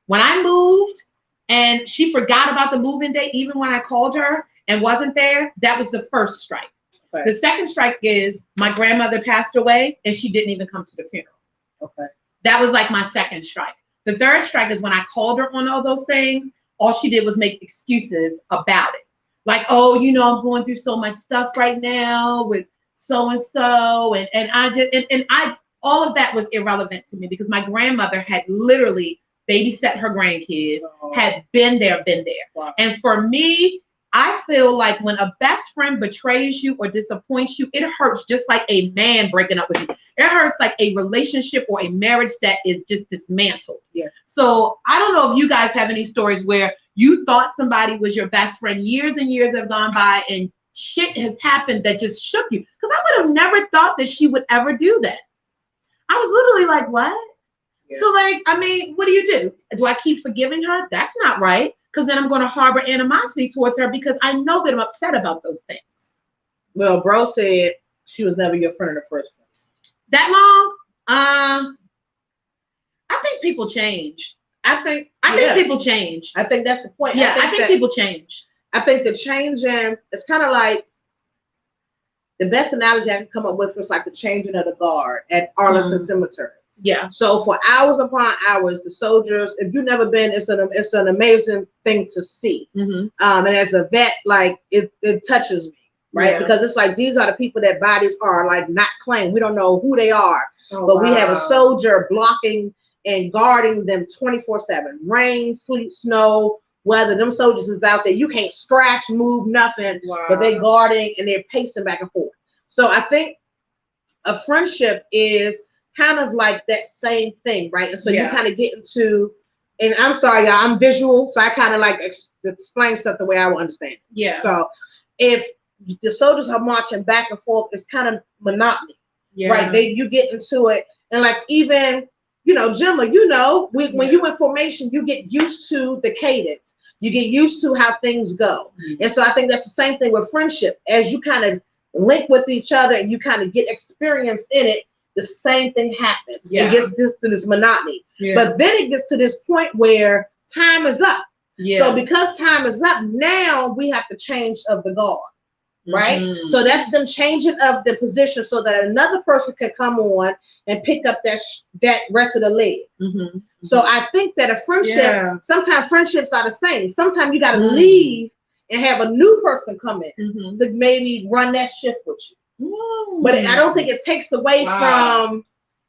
[SPEAKER 2] When I moved and she forgot about the moving date, even when I called her and wasn't there, that was the first strike.
[SPEAKER 3] Okay.
[SPEAKER 2] The second strike is my grandmother passed away and she didn't even come to the funeral.
[SPEAKER 3] Okay.
[SPEAKER 2] That was like my second strike. The third strike is when I called her on all those things, all she did was make excuses about it. Like, oh, I'm going through so much stuff right now with so-and-so. And I all of that was irrelevant to me because my grandmother had literally babysat her grandkids, had been there.
[SPEAKER 3] Wow.
[SPEAKER 2] And for me, I feel like when a best friend betrays you or disappoints you, it hurts just like a man breaking up with you. It hurts like a relationship or a marriage that is just dismantled.
[SPEAKER 3] Yeah.
[SPEAKER 2] So I don't know if you guys have any stories where you thought somebody was your best friend, years and years have gone by and shit has happened that just shook you. Because I would have never thought that she would ever do that. I was literally like, what?
[SPEAKER 3] Yeah.
[SPEAKER 2] So like, I mean, what do you do? Do I keep forgiving her? That's not right. Because then I'm going to harbor animosity towards her because I know that I'm upset about those things.
[SPEAKER 3] Well, bro said she was never your friend in the first place.
[SPEAKER 2] That long? I think people change.
[SPEAKER 3] I think
[SPEAKER 2] People change.
[SPEAKER 3] I think that's the point.
[SPEAKER 2] Yeah, I think people change.
[SPEAKER 3] I think the changing, it's kind of like the best analogy I can come up with is like the changing of the guard at Arlington Cemetery.
[SPEAKER 2] Yeah.
[SPEAKER 3] So for hours upon hours, the soldiers, if you've never been, it's an amazing thing to see.
[SPEAKER 2] Mm-hmm.
[SPEAKER 3] And as a vet, like it touches me, right?
[SPEAKER 2] Yeah.
[SPEAKER 3] Because it's like these are the people that bodies are like not claimed. We don't know who they are,
[SPEAKER 2] Oh,
[SPEAKER 3] but we have a
[SPEAKER 2] wow.
[SPEAKER 3] soldier blocking and guarding them 24/7. Rain, sleet, snow, weather. Them soldiers is out there. You can't scratch, move, nothing.
[SPEAKER 2] Wow.
[SPEAKER 3] But they're guarding and they're pacing back and forth. So I think a friendship is kind of like that same thing, right? And so you kind of get into, and I'm sorry, y'all, I'm visual, so I kind of like explain stuff the way I would understand it.
[SPEAKER 2] Yeah.
[SPEAKER 3] So if the soldiers are marching back and forth, it's kind of monotony,
[SPEAKER 2] Yeah.
[SPEAKER 3] right? You get into it, and like even, Gemma, when you in formation, you get used to the cadence. You get used to how things go.
[SPEAKER 2] Mm-hmm.
[SPEAKER 3] And so I think that's the same thing with friendship. As you kind of link with each other and you kind of get experience in it, the same thing happens.
[SPEAKER 2] Yeah.
[SPEAKER 3] It gets to this monotony.
[SPEAKER 2] Yeah.
[SPEAKER 3] But then it gets to this point where time is up.
[SPEAKER 2] Yeah.
[SPEAKER 3] So because time is up, now we have to change of the guard, right?
[SPEAKER 2] Mhm.
[SPEAKER 3] So that's them changing of the position so that another person can come on and pick up that rest of the leg.
[SPEAKER 2] Mhm.
[SPEAKER 3] So I think that a friendship,
[SPEAKER 2] Yeah.
[SPEAKER 3] sometimes friendships are the same. Sometimes you got to
[SPEAKER 2] Mm.
[SPEAKER 3] leave and have a new person come in
[SPEAKER 2] Mhm.
[SPEAKER 3] to maybe run that shift with you.
[SPEAKER 2] Mm.
[SPEAKER 3] But I don't think it takes away
[SPEAKER 2] Wow.
[SPEAKER 3] from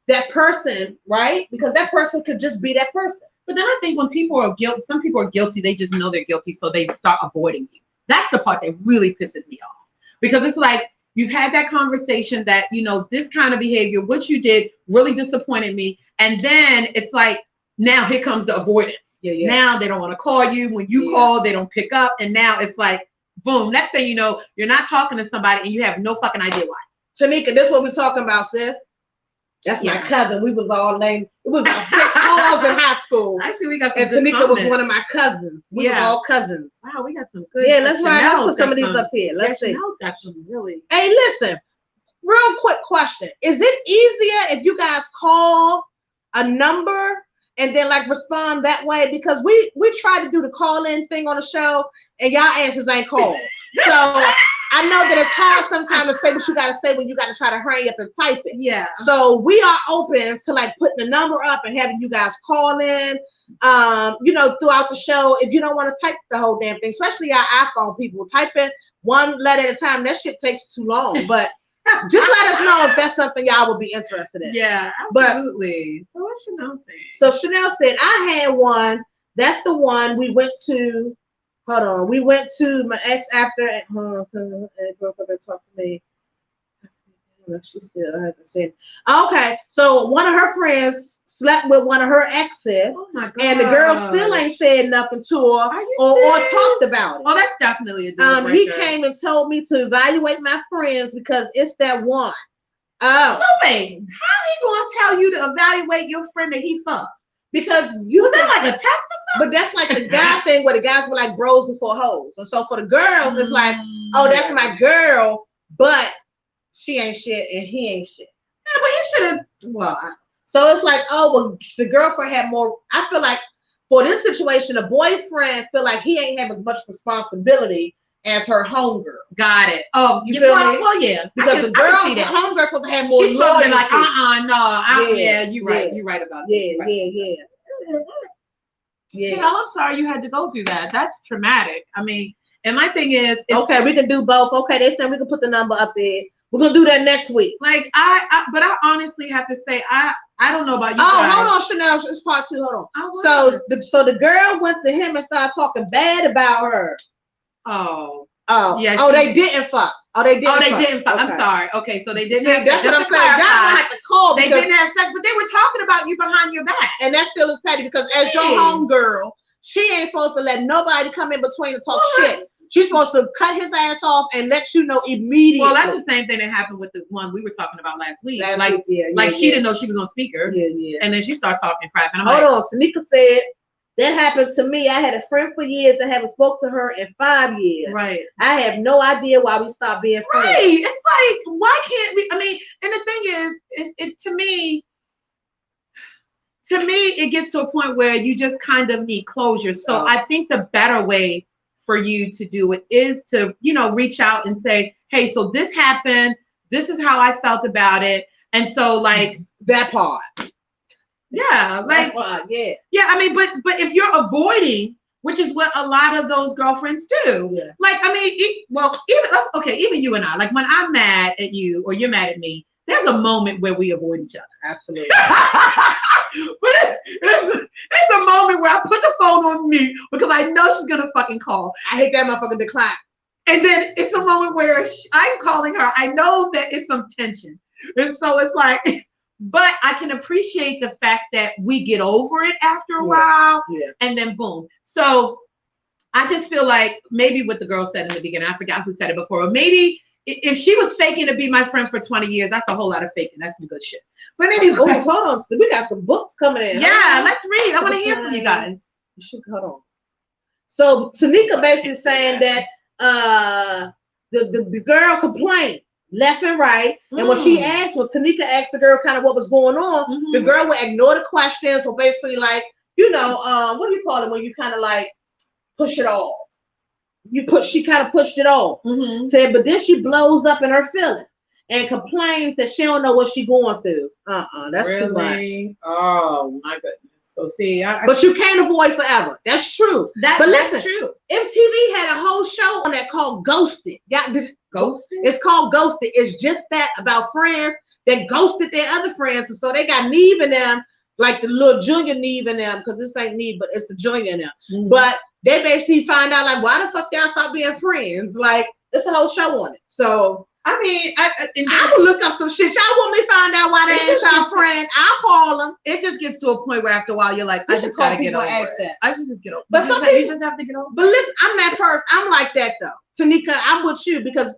[SPEAKER 3] that person, right? Because that person could just be that person.
[SPEAKER 2] But then I think when people are guilty, some people are guilty, they just know they're guilty, so they start avoiding you. That's the part that really pisses me off. Because it's like, you've had that conversation that, this kind of behavior, what you did really disappointed me. And then it's like, now here comes the avoidance.
[SPEAKER 3] Yeah.
[SPEAKER 2] Now they don't want to call you. When you call, they don't pick up. And now it's like, boom, next thing you know, you're not talking to somebody and you have no fucking idea why.
[SPEAKER 3] Tanika, this is what we're talking about, sis. That's my cousin. We was all named. It was about 6 calls in high school.
[SPEAKER 2] I see we got some
[SPEAKER 3] And
[SPEAKER 2] good
[SPEAKER 3] Tanika was
[SPEAKER 2] comments.
[SPEAKER 3] one of my cousins. We was all cousins.
[SPEAKER 2] Wow, we got some good.
[SPEAKER 3] Yeah, let's
[SPEAKER 2] Chanel's
[SPEAKER 3] put some
[SPEAKER 2] got
[SPEAKER 3] of these up here. Let's see.
[SPEAKER 2] Chanel's got some really.
[SPEAKER 3] Hey, listen, real quick question. Is it easier if you guys call a number and then like respond that way? Because we tried to do the call-in thing on the show and y'all answers ain't called. So I know that it's hard sometimes to say what you gotta say when you gotta try to hurry up and type it.
[SPEAKER 2] Yeah.
[SPEAKER 3] So we are open to like putting the number up and having you guys call in, throughout the show. If you don't want to type the whole damn thing, especially our iPhone people, type in one letter at a time. That shit takes too long. But just let us know if that's something y'all would be interested in.
[SPEAKER 2] Yeah,
[SPEAKER 3] But-
[SPEAKER 2] absolutely. So what's Chanel saying?
[SPEAKER 3] So Chanel said, I had one. That's the one we went to. Hold on. We went to my ex after. Hold on. Talk to me. She still, I have to say. Okay. So one of her friends slept with one of her exes.
[SPEAKER 2] Oh my god.
[SPEAKER 3] And the girl still ain't said nothing to her
[SPEAKER 2] Are you
[SPEAKER 3] or
[SPEAKER 2] serious?
[SPEAKER 3] talked about it.
[SPEAKER 2] Oh, that's definitely a deal
[SPEAKER 3] He
[SPEAKER 2] breaker.
[SPEAKER 3] came and told me to evaluate my friends because it's that one. Oh,
[SPEAKER 2] So wait, how he gonna tell you to evaluate your friend that he fucked?
[SPEAKER 3] because you
[SPEAKER 2] Was that like a test or
[SPEAKER 3] but that's like the guy thing where the guys were like bros before hoes. And so for the girls, it's like, oh, that's my girl, but she ain't shit and he ain't shit.
[SPEAKER 2] Yeah, but he should have. Well,
[SPEAKER 3] So it's like, oh, well, the girlfriend had more. I feel like for this situation, the boyfriend feel like he ain't have as much responsibility as her homegirl.
[SPEAKER 2] got it. Oh,
[SPEAKER 3] You feel me?
[SPEAKER 2] Well, yeah.
[SPEAKER 3] Because the girl,
[SPEAKER 2] see
[SPEAKER 3] the
[SPEAKER 2] that.
[SPEAKER 3] homegirl's supposed to have more
[SPEAKER 2] She's supposed to be like,
[SPEAKER 3] loyalty.
[SPEAKER 2] no,
[SPEAKER 3] Yeah,
[SPEAKER 2] you're right.
[SPEAKER 3] yeah.
[SPEAKER 2] You're right about that.
[SPEAKER 3] Yeah,
[SPEAKER 2] You're right.
[SPEAKER 3] yeah.
[SPEAKER 2] Yeah,
[SPEAKER 3] Yeah.
[SPEAKER 2] I'm sorry you had to go through that. That's traumatic. I mean, and my thing is,
[SPEAKER 3] Okay, we can do both. Okay, they said we can put the number up there. We're gonna do that next week.
[SPEAKER 2] like but I honestly have to say, I don't know about you
[SPEAKER 3] Oh,
[SPEAKER 2] guys.
[SPEAKER 3] hold on, Chanel. It's part 2. Hold on.
[SPEAKER 2] Oh,
[SPEAKER 3] So the girl went to him and started talking bad about her.
[SPEAKER 2] oh,
[SPEAKER 3] Oh,
[SPEAKER 2] Yeah,
[SPEAKER 3] Oh,
[SPEAKER 2] she-
[SPEAKER 3] they didn't fuck. Oh, they didn't.
[SPEAKER 2] oh, they
[SPEAKER 3] fuck.
[SPEAKER 2] didn't. I'm
[SPEAKER 3] Okay.
[SPEAKER 2] sorry. Okay, so they didn't.
[SPEAKER 3] See,
[SPEAKER 2] have
[SPEAKER 3] that's
[SPEAKER 2] sex.
[SPEAKER 3] what I'm
[SPEAKER 2] Just to
[SPEAKER 3] saying. That's
[SPEAKER 2] clarify,
[SPEAKER 3] what I have to call
[SPEAKER 2] they
[SPEAKER 3] because,
[SPEAKER 2] didn't have sex, but they were talking about you behind your back.
[SPEAKER 3] and that still is petty because as your
[SPEAKER 2] Hey.
[SPEAKER 3] homegirl, she ain't supposed to let nobody come in between and talk
[SPEAKER 2] Well,
[SPEAKER 3] shit. She's supposed to cut his ass off and let you know immediately.
[SPEAKER 2] Well, that's the same thing that happened with the one we were talking about last week.
[SPEAKER 3] Last
[SPEAKER 2] like,
[SPEAKER 3] week, yeah,
[SPEAKER 2] like
[SPEAKER 3] yeah,
[SPEAKER 2] she
[SPEAKER 3] yeah.
[SPEAKER 2] didn't know she was gonna speak her,
[SPEAKER 3] Yeah.
[SPEAKER 2] and then she started talking crap, and I'm
[SPEAKER 3] Hold
[SPEAKER 2] like,
[SPEAKER 3] on. Tanika said that happened to me. I had a friend for years and haven't spoke to her in 5 years.
[SPEAKER 2] right.
[SPEAKER 3] I have no idea why we stopped being friends.
[SPEAKER 2] Right. It's like, why can't we? I mean, and the thing is, it to me, it gets to a point where you just kind of need closure. So
[SPEAKER 3] Oh.
[SPEAKER 2] I think the better way for you to do it is to, reach out and say, hey, so this happened. This is how I felt about it. And so, like,
[SPEAKER 3] That part.
[SPEAKER 2] yeah, like,
[SPEAKER 3] That part, yeah.
[SPEAKER 2] yeah, I mean, but if you're avoiding, which is what a lot of those girlfriends do,
[SPEAKER 3] Yeah.
[SPEAKER 2] like, I mean, even you and I, like when I'm mad at you or you're mad at me, there's a moment where we avoid each other.
[SPEAKER 3] Absolutely.
[SPEAKER 2] But it's a moment where I put the phone on mute because I know she's gonna fucking call,
[SPEAKER 3] I hate that motherfucking decline.
[SPEAKER 2] and then it's a moment where I'm calling her. I know that it's some tension, and so it's like, but I can appreciate the fact that we get over it after a
[SPEAKER 3] Yeah.
[SPEAKER 2] while,
[SPEAKER 3] Yeah.
[SPEAKER 2] and then boom. So I just feel like maybe what the girl said in the beginning, I forgot who said it before, but maybe if she was faking to be my friend for 20 years, that's a whole lot of faking. That's some good shit. But anyway,
[SPEAKER 3] Oh, hold on. We got some books coming in.
[SPEAKER 2] yeah, let's read. I want to hear from you guys.
[SPEAKER 3] Hold on. So Tanika basically saying that the girl complained left and right, and when Tanika asked the girl kind of what was going on, the girl would ignore the questions. So basically, like, what do you call it when you kind of like push it off? She kind of pushed it off. Said, but then she blows up in her feelings and complains that she don't know what she's going through. That's too much.
[SPEAKER 2] Oh my goodness. So see,
[SPEAKER 3] But you can't avoid forever. That's true. But
[SPEAKER 2] that's
[SPEAKER 3] listen,
[SPEAKER 2] true.
[SPEAKER 3] MTV had a whole show on that called Ghosted.
[SPEAKER 2] Ghosted?
[SPEAKER 3] It's called Ghosted. It's just that about friends that ghosted their other friends. And so they got Neve and them, like the little junior Neve and them, because this ain't Neve, but it's the junior and them. But they basically find out, like, why the fuck y'all stop being friends? Like, it's a whole show on it. So
[SPEAKER 2] I mean,
[SPEAKER 3] I would look up some shit. Y'all want me to find out why they ain't y'all friend? I'll call them.
[SPEAKER 2] it just gets to a point where after a while you're like, I
[SPEAKER 3] You should
[SPEAKER 2] just
[SPEAKER 3] call
[SPEAKER 2] gotta get
[SPEAKER 3] people
[SPEAKER 2] over
[SPEAKER 3] and ask
[SPEAKER 2] it.
[SPEAKER 3] that.
[SPEAKER 2] I should just get over it.
[SPEAKER 3] But
[SPEAKER 2] you
[SPEAKER 3] some
[SPEAKER 2] just,
[SPEAKER 3] people-
[SPEAKER 2] you just have to get over it.
[SPEAKER 3] But listen, I'm that person. I'm like that though. Tanika, I'm with you because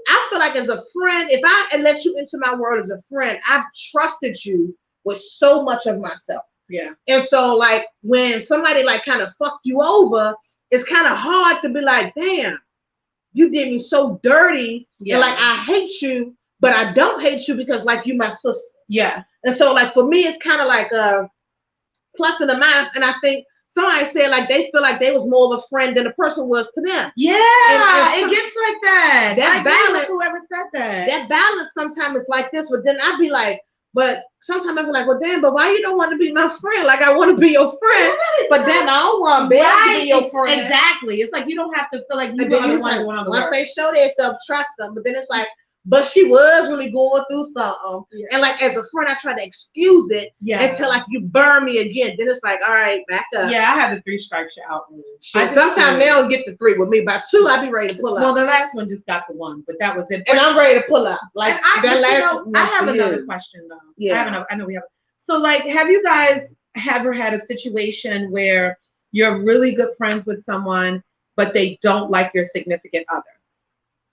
[SPEAKER 3] I feel like as a friend, if I let you into my world as a friend, I've trusted you with so much of myself.
[SPEAKER 2] Yeah.
[SPEAKER 3] And so like when somebody like kind of fuck you over, it's kind of hard to be like, damn, you did me so dirty.
[SPEAKER 2] Yeah.
[SPEAKER 3] And like I hate you, but I don't hate you because like you my sister.
[SPEAKER 2] Yeah.
[SPEAKER 3] And so like for me, it's kind of like a plus and a minus. And I think somebody said like they feel like they was more of a friend than the person was to them.
[SPEAKER 2] Yeah,
[SPEAKER 3] And
[SPEAKER 2] it gets like that.
[SPEAKER 3] That
[SPEAKER 2] I agree with
[SPEAKER 3] balance-
[SPEAKER 2] whoever said that.
[SPEAKER 3] That balance sometimes is like this, but then I'd be like, but sometimes I'd be like, well, damn, but why you don't want to be my friend? Like I want to be your friend, but then I don't want to be your friend.
[SPEAKER 2] Exactly. It's like you don't have to feel like you
[SPEAKER 3] And
[SPEAKER 2] don't
[SPEAKER 3] then
[SPEAKER 2] want
[SPEAKER 3] it's like,
[SPEAKER 2] to go on the
[SPEAKER 3] once
[SPEAKER 2] work.
[SPEAKER 3] they show themselves, trust them. But then it's like, but she was really going through something.
[SPEAKER 2] Yeah.
[SPEAKER 3] And like as a friend, I try to excuse it
[SPEAKER 2] Yeah.
[SPEAKER 3] until like you burn me again. Then it's like, all right, back up.
[SPEAKER 2] Yeah, I have the 3 strikes out.
[SPEAKER 3] Shit, sometimes they don't get the 3 with me. By 2, I'd be ready to pull
[SPEAKER 2] Well,
[SPEAKER 3] out.
[SPEAKER 2] the last one just got the 1, but that was it.
[SPEAKER 3] And I'm ready to pull out. Like
[SPEAKER 2] And I,
[SPEAKER 3] that
[SPEAKER 2] but you
[SPEAKER 3] last
[SPEAKER 2] know,
[SPEAKER 3] one
[SPEAKER 2] I
[SPEAKER 3] was
[SPEAKER 2] have
[SPEAKER 3] for
[SPEAKER 2] another
[SPEAKER 3] you.
[SPEAKER 2] question though.
[SPEAKER 3] Yeah.
[SPEAKER 2] I know we have. So like, have you guys ever had a situation where you're really good friends with someone, but they don't like your significant other?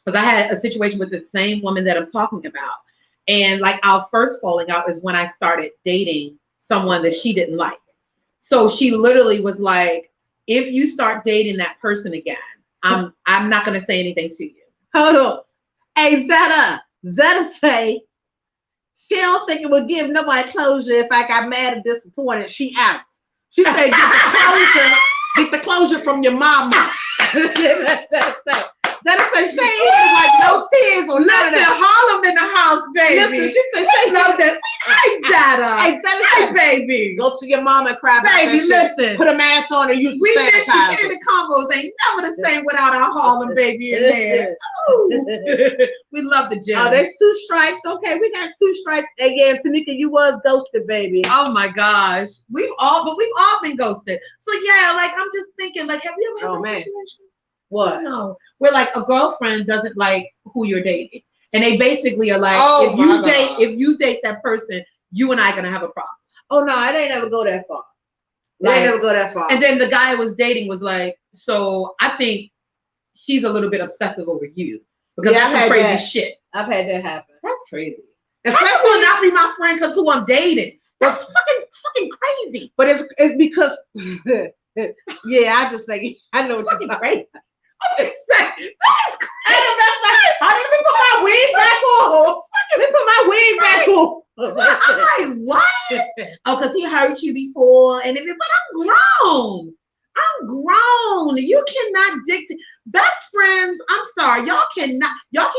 [SPEAKER 2] Because I had a situation with the same woman that I'm talking about. And like our first falling out is when I started dating someone that she didn't like. So she literally was like, if you start dating that person again, I'm not gonna say anything to you.
[SPEAKER 3] Hold on. Hey, Zeta say she don't think it would give nobody closure if I got mad and disappointed. She out. She said get the closure from your mama. Zeta say she ain't like no tears or none of that.
[SPEAKER 2] Harlem in the house, baby.
[SPEAKER 3] Listen, she said she
[SPEAKER 2] love that. Hey, Dada.
[SPEAKER 3] Hey, Zeta
[SPEAKER 2] Hey,
[SPEAKER 3] say,
[SPEAKER 2] baby.
[SPEAKER 3] go to your mama and cry about
[SPEAKER 2] Baby,
[SPEAKER 3] that shit.
[SPEAKER 2] listen.
[SPEAKER 3] Put a mask on and use
[SPEAKER 2] We
[SPEAKER 3] the
[SPEAKER 2] miss you.
[SPEAKER 3] sanitizer.
[SPEAKER 2] The combos ain't never the same without our Harlem baby in there. Ooh. We love the gym.
[SPEAKER 3] Oh, there's 2 strikes. Okay, we got 2 strikes. And yeah, Tanika, you was ghosted, baby.
[SPEAKER 2] Oh my gosh. We've all been ghosted. So yeah, like I'm just thinking, like, have you ever had
[SPEAKER 3] Oh,
[SPEAKER 2] that
[SPEAKER 3] man.
[SPEAKER 2] situation?
[SPEAKER 3] What?
[SPEAKER 2] No. Where like a girlfriend doesn't like who you're dating. And they basically are like,
[SPEAKER 3] Oh, my God.
[SPEAKER 2] if you date that person, you and I are gonna have a problem.
[SPEAKER 3] Oh no, it ain't never go that far. It
[SPEAKER 2] Like-
[SPEAKER 3] ain't never go that far.
[SPEAKER 2] And then the guy I was dating was like, so I think she's a little bit obsessive over you. Because
[SPEAKER 3] Yeah, I've
[SPEAKER 2] that's some
[SPEAKER 3] had
[SPEAKER 2] crazy
[SPEAKER 3] that.
[SPEAKER 2] shit.
[SPEAKER 3] I've had that happen.
[SPEAKER 2] That's crazy.
[SPEAKER 3] Especially
[SPEAKER 2] Especially will not be my friend because who I'm dating. That's fucking crazy.
[SPEAKER 3] but it's because yeah, I just say I know what you're
[SPEAKER 2] Fucking
[SPEAKER 3] talking
[SPEAKER 2] crazy. That is crazy. How did we put my wig back on?
[SPEAKER 3] Let me put my wig back on.
[SPEAKER 2] I'm like, what? Oh, because he hurt you before and everything. But I'm grown. I'm grown. You cannot dictate. Best friends, I'm sorry. Y'all can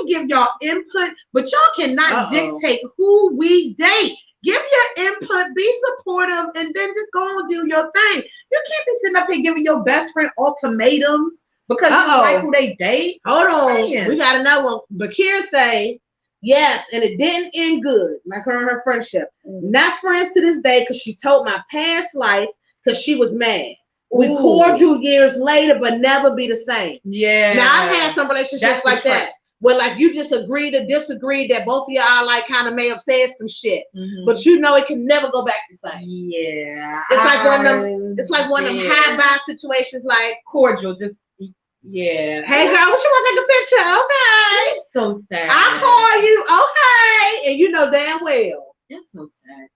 [SPEAKER 2] give y'all input, but y'all cannot dictate who we date. Give your input, be supportive, and then just go and do your thing. You can't be sitting up here giving your best friend ultimatums because you don't like who they date.
[SPEAKER 3] Hold on.
[SPEAKER 2] Man.
[SPEAKER 3] We got another one. Bakir say yes, and it didn't end good. Like her and her friendship. Not friends to this day because she told my past life because she was mad. We
[SPEAKER 2] Ooh.
[SPEAKER 3] cordial years later, but never be the same.
[SPEAKER 2] Yeah.
[SPEAKER 3] Now I've had some relationships
[SPEAKER 2] That's
[SPEAKER 3] like
[SPEAKER 2] the
[SPEAKER 3] that, where like you just agree to disagree that both of y'all like kind of may have said some shit,
[SPEAKER 2] Mhm.
[SPEAKER 3] but you know it can never go back the same.
[SPEAKER 2] Yeah.
[SPEAKER 3] It's like one of them. It's like one of them high vibe situations. Like,
[SPEAKER 2] cordial. Just yeah.
[SPEAKER 3] hey girl, what you want to take a picture? Okay,
[SPEAKER 2] It's so sad.
[SPEAKER 3] I'll call you. Okay, and you know damn well.
[SPEAKER 2] It's so sad.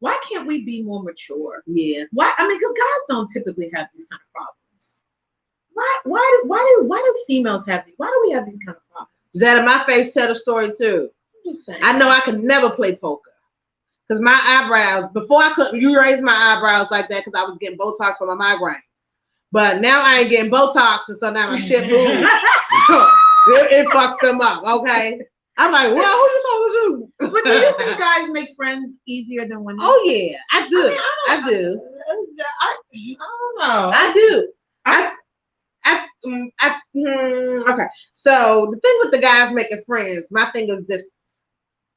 [SPEAKER 2] Why can't we be more mature?
[SPEAKER 3] Yeah.
[SPEAKER 2] Why? I mean, because guys don't typically have these kind of problems. Why do females have these? Why do we have these kind of problems?
[SPEAKER 3] Zeta, my face tell the story too.
[SPEAKER 2] I'm just saying.
[SPEAKER 3] I know I could never play poker because my eyebrows. Before I couldn't, you raised my eyebrows like that because I was getting Botox for my migraine. But now I ain't getting Botox, and so now my shit moves. So it fucks them up. Okay. I'm like, well, who you talking to?
[SPEAKER 2] But do you think guys make friends easier than women?
[SPEAKER 3] Oh yeah, I do. I do.
[SPEAKER 2] I do.
[SPEAKER 3] Okay. So the thing with the guys making friends, my thing is this.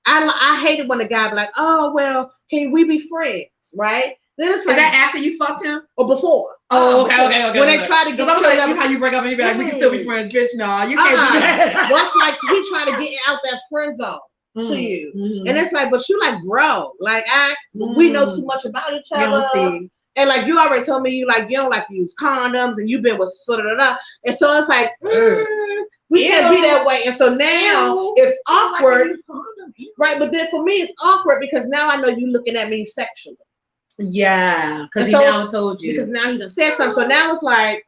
[SPEAKER 3] I hate it when the guy be like, oh well, can we be friends, right? Then it's
[SPEAKER 2] Is
[SPEAKER 3] like,
[SPEAKER 2] that after you fucked him?
[SPEAKER 3] or before?
[SPEAKER 2] Oh,
[SPEAKER 3] Before.
[SPEAKER 2] okay.
[SPEAKER 3] When they try to get
[SPEAKER 2] I'm
[SPEAKER 3] to
[SPEAKER 2] like,
[SPEAKER 3] level-
[SPEAKER 2] how you break up and you be like, we can still be friends, bitch. No, you can't do that.
[SPEAKER 3] Once like he trying to get out that friend zone to you,
[SPEAKER 2] Mhm.
[SPEAKER 3] and it's like, but you like grow, like we know too much about each
[SPEAKER 2] You
[SPEAKER 3] other.
[SPEAKER 2] don't see.
[SPEAKER 3] And like you already told me you don't like to use condoms and you've been with da. And so it's like we can't be that way. And so now it's awkward. Right, but then for me it's awkward because now I know you looking at me sexually.
[SPEAKER 2] Yeah, because
[SPEAKER 3] And
[SPEAKER 2] he
[SPEAKER 3] so-
[SPEAKER 2] now told you.
[SPEAKER 3] Because now he done said something. So now it's like,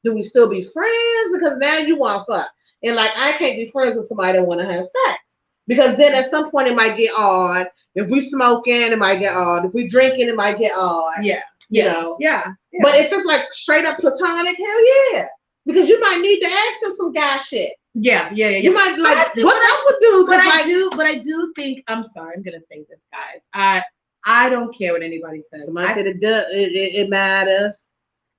[SPEAKER 3] do we still be friends? Because now you want fuck. And like I can't be friends with somebody that want to have sex. Because then at some point it might get odd. If we smoking, it might get odd. If we drinking, it might get odd.
[SPEAKER 2] Yeah.
[SPEAKER 3] You know.
[SPEAKER 2] Yeah.
[SPEAKER 3] But if it's like straight up platonic, hell yeah. Because you might need to ask him some guy shit.
[SPEAKER 2] Yeah.
[SPEAKER 3] You might like,
[SPEAKER 2] I do-
[SPEAKER 3] what's up with dude?
[SPEAKER 2] But
[SPEAKER 3] Like,
[SPEAKER 2] I do think, I'm sorry, I'm gonna say this, guys. I don't care what anybody says.
[SPEAKER 3] somebody said it matters.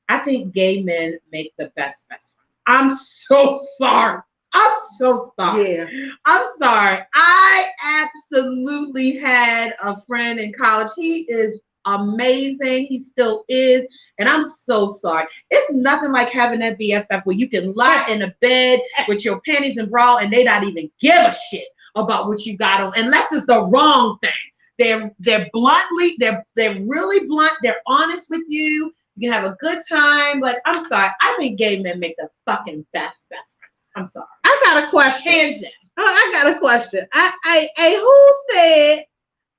[SPEAKER 2] I think gay men make the best friends. I'm so sorry. I'm so sorry.
[SPEAKER 3] Yeah.
[SPEAKER 2] I'm sorry. I absolutely had a friend in college. He is amazing. He still is. And I'm so sorry. It's nothing like having that BFF where you can lie in a bed with your panties and bra and they not even give a shit about what you got on, unless it's the wrong thing. They're bluntly, they're really blunt. They're honest with you. You can have a good time. Like, I'm sorry. I think gay men make the fucking best friends. I'm sorry.
[SPEAKER 3] I got a question.
[SPEAKER 2] Hands down.
[SPEAKER 3] I got a question. Who said,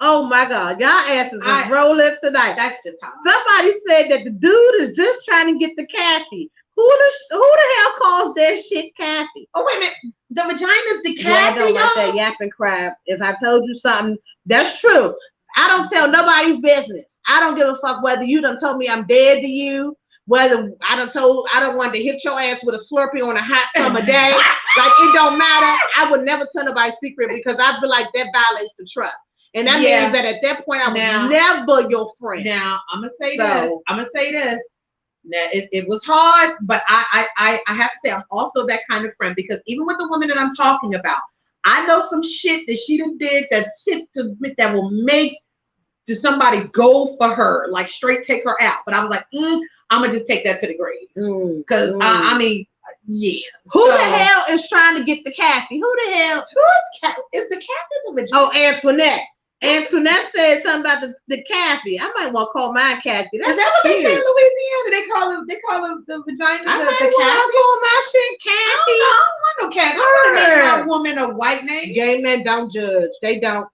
[SPEAKER 3] oh my God, y'all asses is rolling tonight.
[SPEAKER 2] That's just how.
[SPEAKER 3] Somebody said that the dude is just trying to get the Kathy. Who the hell calls that shit Kathy?
[SPEAKER 2] Oh, wait a minute. The vagina's the
[SPEAKER 3] Yeah, I
[SPEAKER 2] Kathy,
[SPEAKER 3] don't like that
[SPEAKER 2] y'all.
[SPEAKER 3] yapping crap. If I told you something, that's true. I don't tell nobody's business. I don't give a fuck whether you done told me I'm dead to you, whether I don't want to hit your ass with a Slurpee on a hot summer day. Like, it don't matter. I would never tell nobody's secret because I feel like that violates the trust. And that means that at that point I was never your friend.
[SPEAKER 2] Now, I'm going to say this. Now, it was hard, but I have to say I'm also that kind of friend, because even with the woman that I'm talking about, I know some shit that she done did, that shit that will make somebody go for her, like straight take her out. But I was like, I'm going to just take that to the grave. Because, I mean, yeah.
[SPEAKER 3] Who the hell is trying to get the Kathy? Who the hell?
[SPEAKER 2] Is the Kathy the vagina?
[SPEAKER 3] Oh, Antoinette. Antoinette said something about the Kathy. I might want to call mine Kathy. That's
[SPEAKER 2] Is that what they
[SPEAKER 3] cute.
[SPEAKER 2] say in Louisiana? They call them the vagina.
[SPEAKER 3] I
[SPEAKER 2] the
[SPEAKER 3] might
[SPEAKER 2] Kathy.
[SPEAKER 3] want to call my shit Kathy.
[SPEAKER 2] I don't want no Kathy. I want to name my woman a white name.
[SPEAKER 3] Gay men don't judge. They don't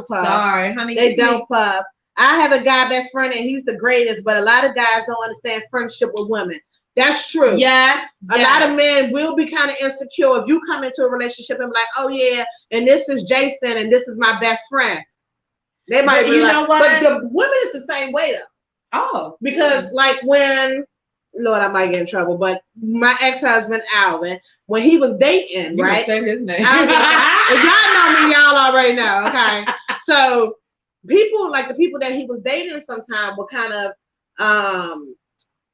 [SPEAKER 3] puff.
[SPEAKER 2] Sorry, honey.
[SPEAKER 3] They don't puff. I have a guy best friend and he's the greatest, but a lot of guys don't understand friendship with women. That's true.
[SPEAKER 2] Yes.
[SPEAKER 3] A lot of men will be kind of insecure if you come into a relationship and be like, oh yeah, and this is Jason and this is my best friend. They might be like, but the women is the same way though. Oh. Because like when, Lord, I might get in trouble, but my ex-husband Alvin, when he was dating,
[SPEAKER 2] you
[SPEAKER 3] right?
[SPEAKER 2] Say his name.
[SPEAKER 3] If y'all know me, y'all already know. Okay. So people, like the people that he was dating sometime would kind of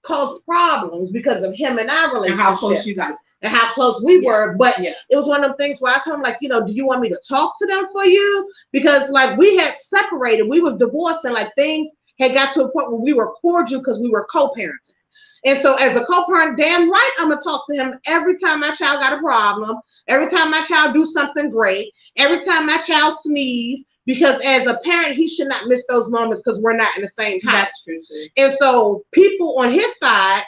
[SPEAKER 3] cause problems because of him and our relationship.
[SPEAKER 2] And how close you guys
[SPEAKER 3] and how close we were. But it was one of them things where I told him, like, you know, do you want me to talk to them for you? Because like we had separated, we was divorced, and like things had got to a point where we were cordial because we were co-parenting. And so as a co-parent, damn right, I'm gonna talk to him every time my child got a problem, every time my child do something great, every time my child sneeze, because as a parent, he should not miss those moments because we're not in the same house.
[SPEAKER 2] That's true too.
[SPEAKER 3] And so people on his side,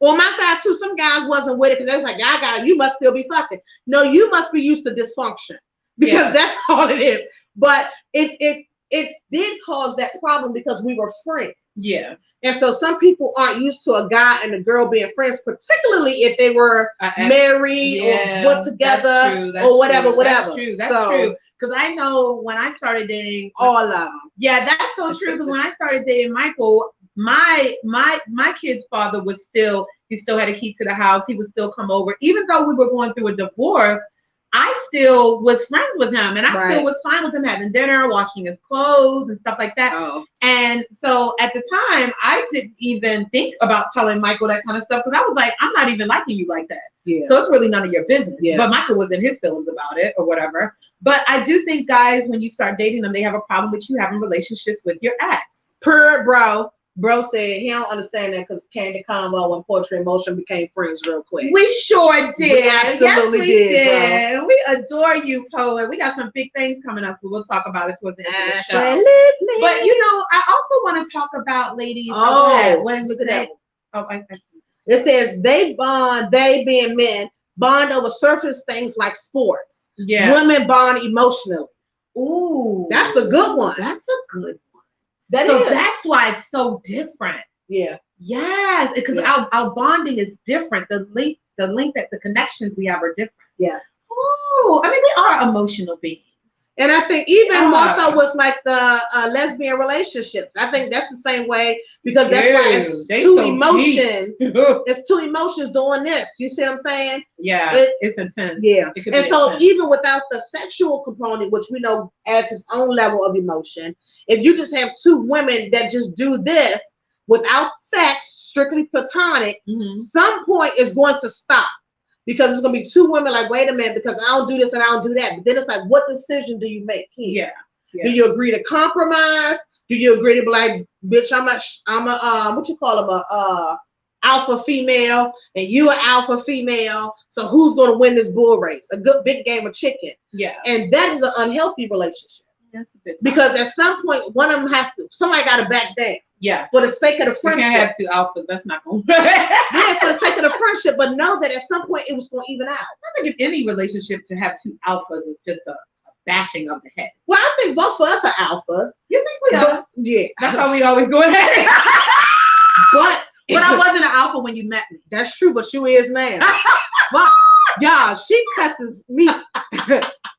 [SPEAKER 3] on my side too, some guys wasn't with it because they was like, you must still be fucking. No, you must be used to dysfunction because that's all it is. But it did cause that problem because we were friends.
[SPEAKER 2] Yeah.
[SPEAKER 3] And so some people aren't used to a guy and a girl being friends, particularly if they were married or put together or whatever.
[SPEAKER 2] That's true. That's true. Because I know when I started dating
[SPEAKER 3] all of them.
[SPEAKER 2] Yeah, that's so true. Because when I started dating Michael, my kid's father was still, he still had a key to the house. He would still come over. Even though we were going through a divorce, I still was friends with him, and I still was fine with him having dinner, washing his clothes and stuff like that. And so at the time, I didn't even think about telling Michael that kind of stuff because I was like, I'm not even liking you like that. Yeah. So it's really none of your business. Yeah. But Michael was in his feelings about it or whatever. But I do think guys, when you start dating them, they have a problem with you having relationships with your ex. Bro said he don't understand that because Candy Conwell and Poetry in Motion became friends real quick. We sure did. We absolutely did. Bro. We adore you, Poet. We got some big things coming up, so we'll talk about it towards the end of the show. But you know, I also want to talk about ladies. What was it? It says they being men bond over surface things like sports. Yeah. Women bond emotionally. Ooh, that's a good one. That's a good one. That's why it's so different. Yeah. Yes, because our bonding is different. The link that the connections we have are different. Yeah. Oh, I mean, we are emotional beings.
[SPEAKER 3] And I think even more
[SPEAKER 2] Ah.
[SPEAKER 3] so with like the lesbian relationships, I think that's the same way because that's why
[SPEAKER 2] Dude,
[SPEAKER 3] it's
[SPEAKER 2] they
[SPEAKER 3] two
[SPEAKER 2] so
[SPEAKER 3] emotions.
[SPEAKER 2] deep.
[SPEAKER 3] It's two emotions doing this. You see what I'm saying?
[SPEAKER 2] Yeah,
[SPEAKER 3] It-
[SPEAKER 2] it's intense.
[SPEAKER 3] Yeah.
[SPEAKER 2] It could
[SPEAKER 3] And
[SPEAKER 2] be
[SPEAKER 3] so
[SPEAKER 2] intense.
[SPEAKER 3] even without the sexual component, which we know adds its own level of emotion, if you just have two women that just do this without sex, strictly platonic,
[SPEAKER 2] Mhm.
[SPEAKER 3] some point is going to stop. Because it's gonna be two women like, wait a minute, because I don't do this and I don't do that. But then it's like, what decision do you make here?
[SPEAKER 2] Yeah.
[SPEAKER 3] Do you agree to compromise? Do you agree to be like, bitch, I'm a what you call them, a alpha female, and you an alpha female. So who's gonna win this bull race? A good big game of chicken.
[SPEAKER 2] Yeah.
[SPEAKER 3] And that is an unhealthy relationship.
[SPEAKER 2] That's a good time.
[SPEAKER 3] Because at some point, one of them has to, somebody gotta back down
[SPEAKER 2] yeah.
[SPEAKER 3] for the sake of the
[SPEAKER 2] We
[SPEAKER 3] friendship.
[SPEAKER 2] can't have two alphas. That's not going to
[SPEAKER 3] Yeah, for the sake of the friendship, but know that at some point it was gonna even out.
[SPEAKER 2] I think in any relationship to have two alphas is just a bashing of the head.
[SPEAKER 3] Well, I think both of us are alphas.
[SPEAKER 2] You think we are?
[SPEAKER 3] But, yeah.
[SPEAKER 2] That's how we always go ahead.
[SPEAKER 3] But
[SPEAKER 2] But I wasn't an alpha when you met me.
[SPEAKER 3] that's true, but you is now. But y'all, she cusses me.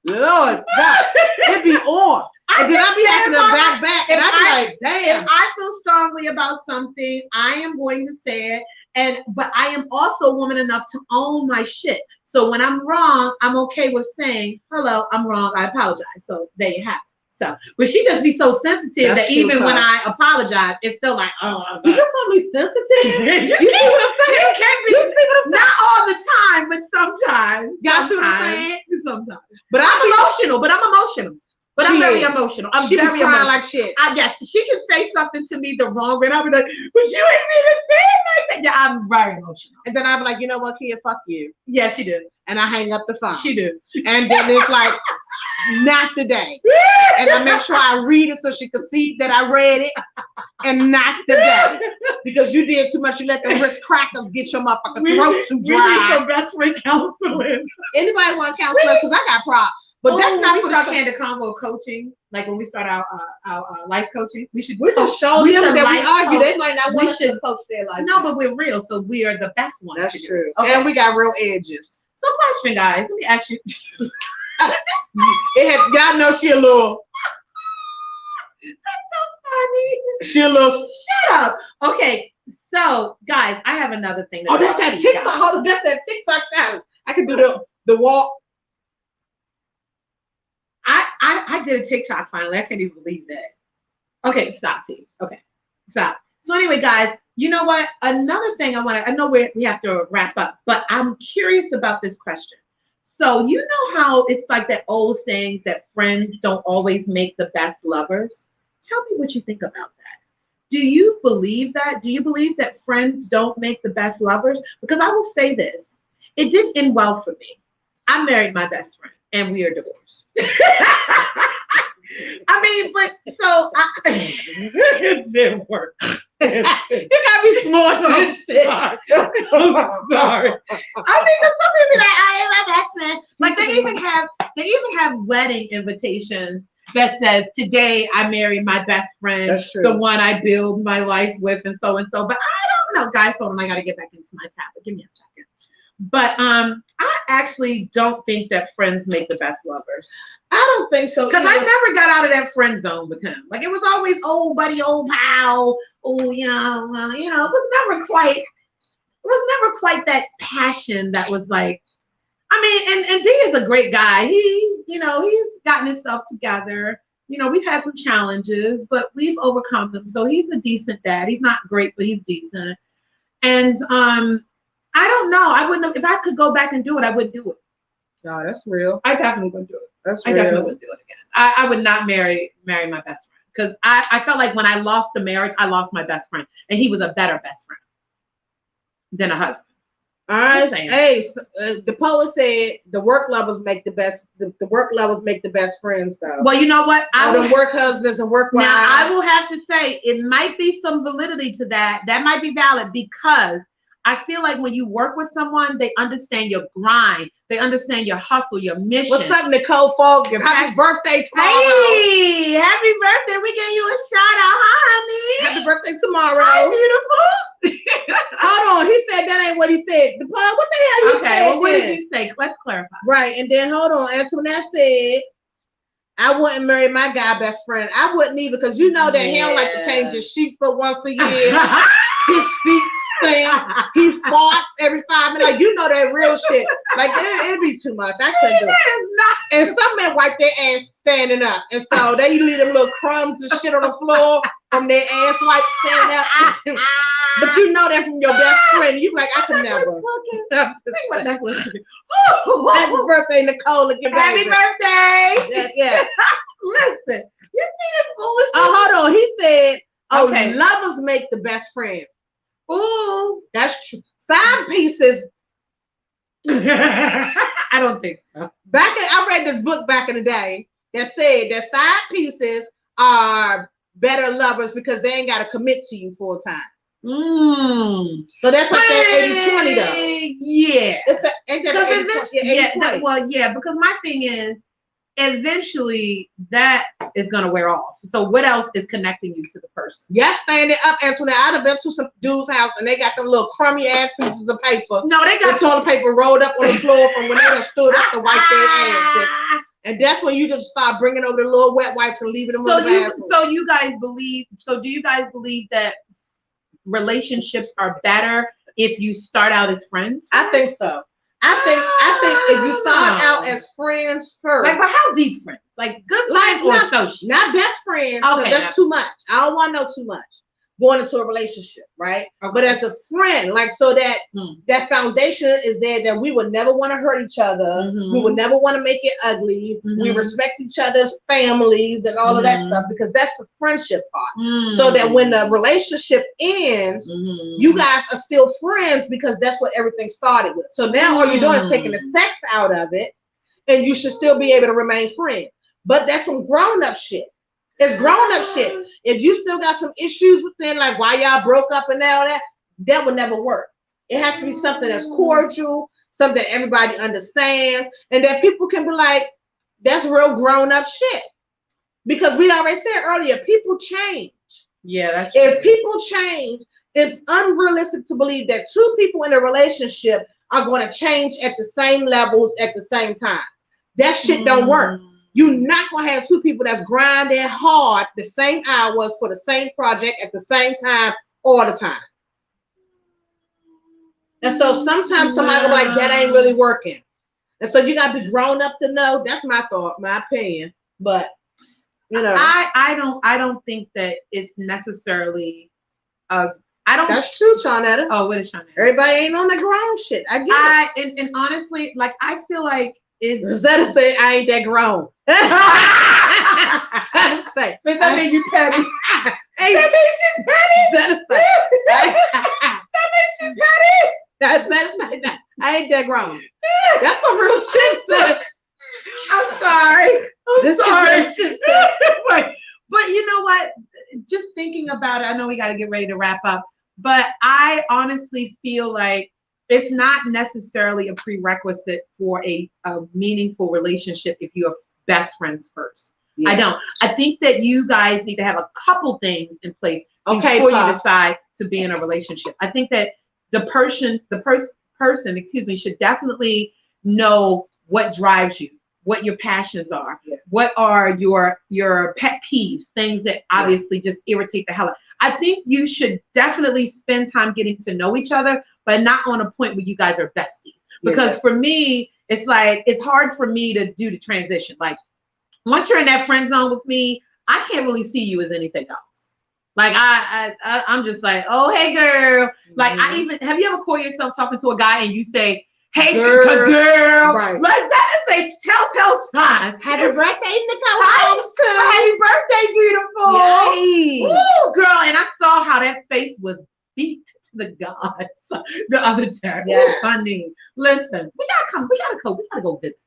[SPEAKER 3] Lord God, it be on. And then I be acting a back, and I be like, damn.
[SPEAKER 2] If I feel strongly about something, I am going to say it. But I am also woman enough to own my shit. So when I'm wrong, I'm okay with saying, hello, I'm wrong, I apologize. So there you have it. So, but she just be so sensitive
[SPEAKER 3] That's
[SPEAKER 2] that
[SPEAKER 3] true,
[SPEAKER 2] even when
[SPEAKER 3] Cuz.
[SPEAKER 2] I apologize, it's still like, oh, I'm
[SPEAKER 3] Do you
[SPEAKER 2] sorry.
[SPEAKER 3] call me sensitive?
[SPEAKER 2] You
[SPEAKER 3] You see what I'm saying?
[SPEAKER 2] You can't be.
[SPEAKER 3] You see what I'm saying?
[SPEAKER 2] Not all the time, but sometimes.
[SPEAKER 3] Y'all see what I'm
[SPEAKER 2] Sometimes.
[SPEAKER 3] saying?
[SPEAKER 2] Sometimes.
[SPEAKER 3] But
[SPEAKER 2] I'm
[SPEAKER 3] I
[SPEAKER 2] emotional. But I'm emotional. But I'm
[SPEAKER 3] She
[SPEAKER 2] very
[SPEAKER 3] is.
[SPEAKER 2] emotional. I'm
[SPEAKER 3] she be
[SPEAKER 2] very
[SPEAKER 3] crying
[SPEAKER 2] emotional.
[SPEAKER 3] like shit.
[SPEAKER 2] Yes, she can say something to me the wrong way, and I'll be like, but you ain't even saying like that. Yeah, I'm very emotional.
[SPEAKER 3] And then I be like, you know what, Kia, fuck you.
[SPEAKER 2] Yeah, she did.
[SPEAKER 3] And I hang up the phone.
[SPEAKER 2] She did.
[SPEAKER 3] And then it's like, not today. And I make sure I read it so she can see that I read it. And not today. Because you did too much. You let the wrist crackers get your motherfucking throat too
[SPEAKER 2] We need
[SPEAKER 3] dry.
[SPEAKER 2] some best friend counseling.
[SPEAKER 3] Anybody want counseling? Because I got problems. But that's not
[SPEAKER 2] we
[SPEAKER 3] for
[SPEAKER 2] start
[SPEAKER 3] the
[SPEAKER 2] Candid Convo coaching. Like when we start our life coaching, we should.
[SPEAKER 3] We can show
[SPEAKER 2] we
[SPEAKER 3] them
[SPEAKER 2] should
[SPEAKER 3] that we
[SPEAKER 2] life
[SPEAKER 3] argue.
[SPEAKER 2] coach.
[SPEAKER 3] They might not
[SPEAKER 2] We
[SPEAKER 3] want us to
[SPEAKER 2] should-
[SPEAKER 3] coach their life.
[SPEAKER 2] No, but we're real, so we are the best ones.
[SPEAKER 3] that's
[SPEAKER 2] to do
[SPEAKER 3] true.
[SPEAKER 2] it. Okay.
[SPEAKER 3] And we got real edges.
[SPEAKER 2] So, question, guys. Let me ask you.
[SPEAKER 3] It has, y'all know she a little. She a little.
[SPEAKER 2] Shut up. Okay, so guys, I have another thing.
[SPEAKER 3] Oh, that's that TikTok. Hold on, that's that TikTok challenge. I can do the walk.
[SPEAKER 2] I did a TikTok finally. I can't even believe that. Okay, stop, T. Okay, stop. So anyway, guys, you know what? Another thing I know we have to wrap up, but I'm curious about this question. So you know how it's like that old saying that friends don't always make the best lovers? Tell me what you think about that. Do you believe that? Do you believe that friends don't make the best lovers? Because I will say this, it didn't end well for me. I married my best friend and we are divorced. I mean, but so it didn't work.
[SPEAKER 3] You gotta be smart for this shit.
[SPEAKER 2] I'm sorry. I mean, 'cause some people be like, I am my best friend. Like they even have wedding invitations that says, today I married my best friend,
[SPEAKER 3] That's true.
[SPEAKER 2] the one I build my life with, and so and so. But I don't know, guys. Hold on, I gotta get back into my tablet. Give me a second. But I actually don't think that friends make the best lovers.
[SPEAKER 3] I don't think so.
[SPEAKER 2] Because I
[SPEAKER 3] either.
[SPEAKER 2] never got out of that friend zone with him. Like it was always old buddy, old pal. Oh, it was never quite that passion that was like. I mean, and D is a great guy. He's gotten himself together. We've had some challenges, but we've overcome them. So he's a decent dad. He's not great, but he's decent. And I don't know. I wouldn't have, if I could go back and do it, I wouldn't do it.
[SPEAKER 3] No, that's real.
[SPEAKER 2] I definitely wouldn't do it.
[SPEAKER 3] That's
[SPEAKER 2] I
[SPEAKER 3] real.
[SPEAKER 2] definitely wouldn't do it again. I would not marry my best friend because I felt like when I lost the marriage, I lost my best friend, and he was a better best friend than a husband.
[SPEAKER 3] All right.
[SPEAKER 2] Just saying.
[SPEAKER 3] Hey, the poet said the work lovers make the best. The work lovers make the best friends, though.
[SPEAKER 2] Well, you know what?
[SPEAKER 3] Or the work husbands and work wives.
[SPEAKER 2] Now I will have to say it might be some validity to that. That might be valid because I feel like when you work with someone, they understand your grind. They understand your hustle, your mission.
[SPEAKER 3] What's up, Nicole Fogg?
[SPEAKER 2] Your
[SPEAKER 3] Happy birthday tomorrow.
[SPEAKER 2] Hey, happy birthday. We gave you a shout out. Hi, honey.
[SPEAKER 3] Happy birthday tomorrow.
[SPEAKER 2] Hi, beautiful.
[SPEAKER 3] Hold on. He said that ain't what he said. What the hell you
[SPEAKER 2] Okay,
[SPEAKER 3] said?
[SPEAKER 2] well, what
[SPEAKER 3] then?
[SPEAKER 2] did you say? Let's clarify.
[SPEAKER 3] Right, and then hold on. Antoinette said I wouldn't marry my guy best friend. I wouldn't either, because you know that he don't like to change his sheets but once a year. His feet stink. He farts every 5 minutes. Like, you know that real shit. Like, it'd be too much. I couldn't do it. And some men wipe their ass standing up. And so they leave them little crumbs and shit on the floor from their ass wipe standing up. But you know that from your best friend. You like, I could never. Happy birthday, Nicole.
[SPEAKER 2] Happy birthday.
[SPEAKER 3] Yeah.
[SPEAKER 2] Listen, you see this foolishness?
[SPEAKER 3] Oh, hold on. He said,
[SPEAKER 2] Okay.
[SPEAKER 3] lovers make the best friends.
[SPEAKER 2] Ooh.
[SPEAKER 3] That's true. Side pieces.
[SPEAKER 2] I don't think so.
[SPEAKER 3] I read this book back in the day that said that side pieces are better lovers because they ain't got to commit to you full time. So that's like that 80-20 though.
[SPEAKER 2] Yeah.
[SPEAKER 3] It's the, ain't that the 80-20?
[SPEAKER 2] Yeah, because my thing is, eventually that is gonna wear off. So what else is connecting you to the person?
[SPEAKER 3] Yes, standing up, Antoinette. I'd have been to some dude's house and they got them little crummy ass pieces of paper.
[SPEAKER 2] No, they got
[SPEAKER 3] toilet paper rolled up on the floor from when they done stood up to wipe their ass. And that's when you just start bringing over the little wet wipes and leaving them on the bathroom.
[SPEAKER 2] So do you guys believe that relationships are better if you start out as friends?
[SPEAKER 3] I think so. I think if you start out as friends first.
[SPEAKER 2] Like, but how deep friends? Like good friends or associates?
[SPEAKER 3] Not best friends.
[SPEAKER 2] Okay.
[SPEAKER 3] That's too much. I don't want to know too much going into a relationship, right?
[SPEAKER 2] Okay.
[SPEAKER 3] But as a friend, like, so that that foundation is there, that we would never want to hurt each other. We would never want to make it ugly. We respect each other's families and all of that stuff, because that's the friendship part. So that when the relationship ends, you guys are still friends, because that's what everything started with. So now all you're doing is taking the sex out of it, and you should still be able to remain friends. But that's some grown-up shit. It's grown-up shit. If you still got some issues within, like why y'all broke up and all that, that would never work. It has to be something that's cordial, something that everybody understands, and that people can be like, that's real grown-up shit. Because we already said earlier, people change.
[SPEAKER 2] Yeah, that's true.
[SPEAKER 3] If people change, it's unrealistic to believe that two people in a relationship are going to change at the same levels at the same time. That shit don't work. You're not going to have two people that's grinding hard the same hours for the same project at the same time all the time. And so sometimes somebody will be like, that ain't really working. And so you got to be grown up to know. That's my thought, my opinion. But, you know.
[SPEAKER 2] I don't think that it's necessarily,
[SPEAKER 3] That's true, Shawnetta.
[SPEAKER 2] Oh, what is Shawnetta?
[SPEAKER 3] Everybody ain't on the grown shit. I get it.
[SPEAKER 2] And honestly, like, I feel like it's.
[SPEAKER 3] Zeta say I ain't that grown. Zeta say.
[SPEAKER 2] Does that mean you petty?
[SPEAKER 3] Hey, that makes you petty. Zeta say. That makes you petty. That's Zeta say that. I ain't that grown. That's some real shit, Zeta.
[SPEAKER 2] I'm sorry.
[SPEAKER 3] I'm sorry.
[SPEAKER 2] But you know what? Just thinking about it, I know we got to get ready to wrap up, but I honestly feel like it's not necessarily a prerequisite for a meaningful relationship if you are best friends first. Yeah. I don't. I think that you guys need to have a couple things in place before you decide to be in a relationship. I think that the person, should definitely know what drives you, what your passions are, what are your pet peeves, things that obviously just irritate the hell out. I think you should definitely spend time getting to know each other, but not on a point where you guys are besties. Because for me, it's like, it's hard for me to do the transition. Like, once you're in that friend zone with me, I can't really see you as anything else. Like, I'm just like, oh, hey, girl. Like, have you ever caught yourself talking to a guy and you say, hey, girl. Right. Like, that is a telltale sign.
[SPEAKER 3] Happy birthday, Nicole.
[SPEAKER 2] Happy birthday, beautiful.
[SPEAKER 3] Yay.
[SPEAKER 2] Woo, girl. And I saw how that face was beat to the gods the other day. Yeah. Ooh, funny. Listen, we gotta go visit.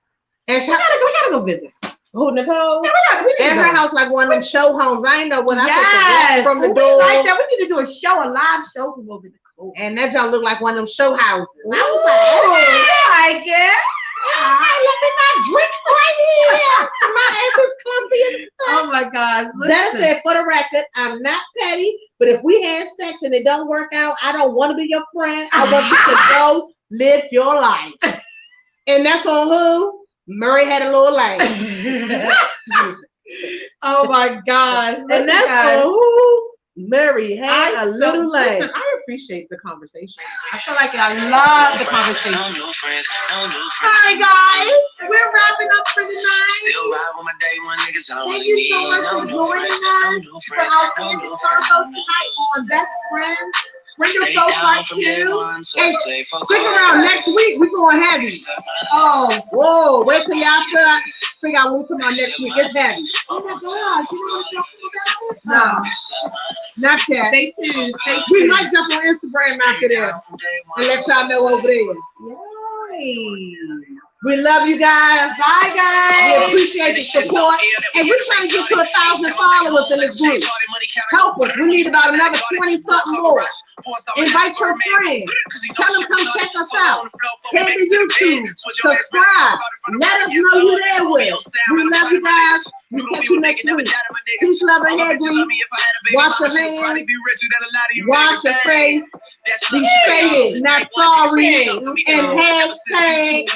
[SPEAKER 3] And we gotta go visit. Who, Nicole?
[SPEAKER 2] Yeah, we
[SPEAKER 3] and her house like one of them show homes. I ain't know what
[SPEAKER 2] I
[SPEAKER 3] from the door.
[SPEAKER 2] Like that. We need to do a live show from over Nicole.
[SPEAKER 3] And that y'all look like one of them show houses.
[SPEAKER 2] Ooh, I was like, oh, I like it.
[SPEAKER 3] Let me not drink right here. My ass is clumsy.
[SPEAKER 2] Oh my gosh.
[SPEAKER 3] That said, for the record, I'm not petty, but if we had sex and it don't work out, I don't want to be your friend. I want you to go live your life. And that's on who? Murray had a little lane.
[SPEAKER 2] Oh my gosh.
[SPEAKER 3] And that's who Murray had a little lane.
[SPEAKER 2] Listen, I appreciate the conversation. I feel like I love the conversation.
[SPEAKER 1] No new friends, no new friends.
[SPEAKER 2] Sorry guys, we're wrapping up for the night.
[SPEAKER 1] Still ride with my day one niggas don't
[SPEAKER 2] Thank
[SPEAKER 1] really
[SPEAKER 2] you so
[SPEAKER 1] need
[SPEAKER 2] much
[SPEAKER 1] no
[SPEAKER 2] for
[SPEAKER 1] new
[SPEAKER 2] joining
[SPEAKER 1] friends,
[SPEAKER 2] us
[SPEAKER 1] no new
[SPEAKER 2] for
[SPEAKER 1] friends,
[SPEAKER 2] our
[SPEAKER 1] no
[SPEAKER 2] Candy
[SPEAKER 1] new
[SPEAKER 2] Cargo
[SPEAKER 1] friends.
[SPEAKER 2] tonight on Best Friends. Bring your
[SPEAKER 1] Stay
[SPEAKER 2] soul
[SPEAKER 1] down
[SPEAKER 2] part
[SPEAKER 1] from day
[SPEAKER 2] 2.
[SPEAKER 1] one, so
[SPEAKER 2] And
[SPEAKER 1] say fuck
[SPEAKER 2] stick
[SPEAKER 1] all
[SPEAKER 2] around
[SPEAKER 1] that.
[SPEAKER 2] next week. We're going heavy. Oh, whoa, wait till y'all figure out what we're talking about next week. It's heavy. Oh my gosh, you know what I'm talking about? No, not yet.
[SPEAKER 3] Stay tuned. Stay
[SPEAKER 2] We
[SPEAKER 3] tuned.
[SPEAKER 2] might jump on Instagram after this and let y'all know over there. We love you guys. Bye, guys. We appreciate the support. And we're trying to get to 1,000 followers in this group. Help us. We need about another 20-something more. Invite your friends. Tell them come check us out. Head to YouTube. Subscribe. Let us know who they're with. We love you guys. We catch you next week. Peace, love, and hair grease. Wash your hands. Wash your face. Be faded, not sorry. And hashtag.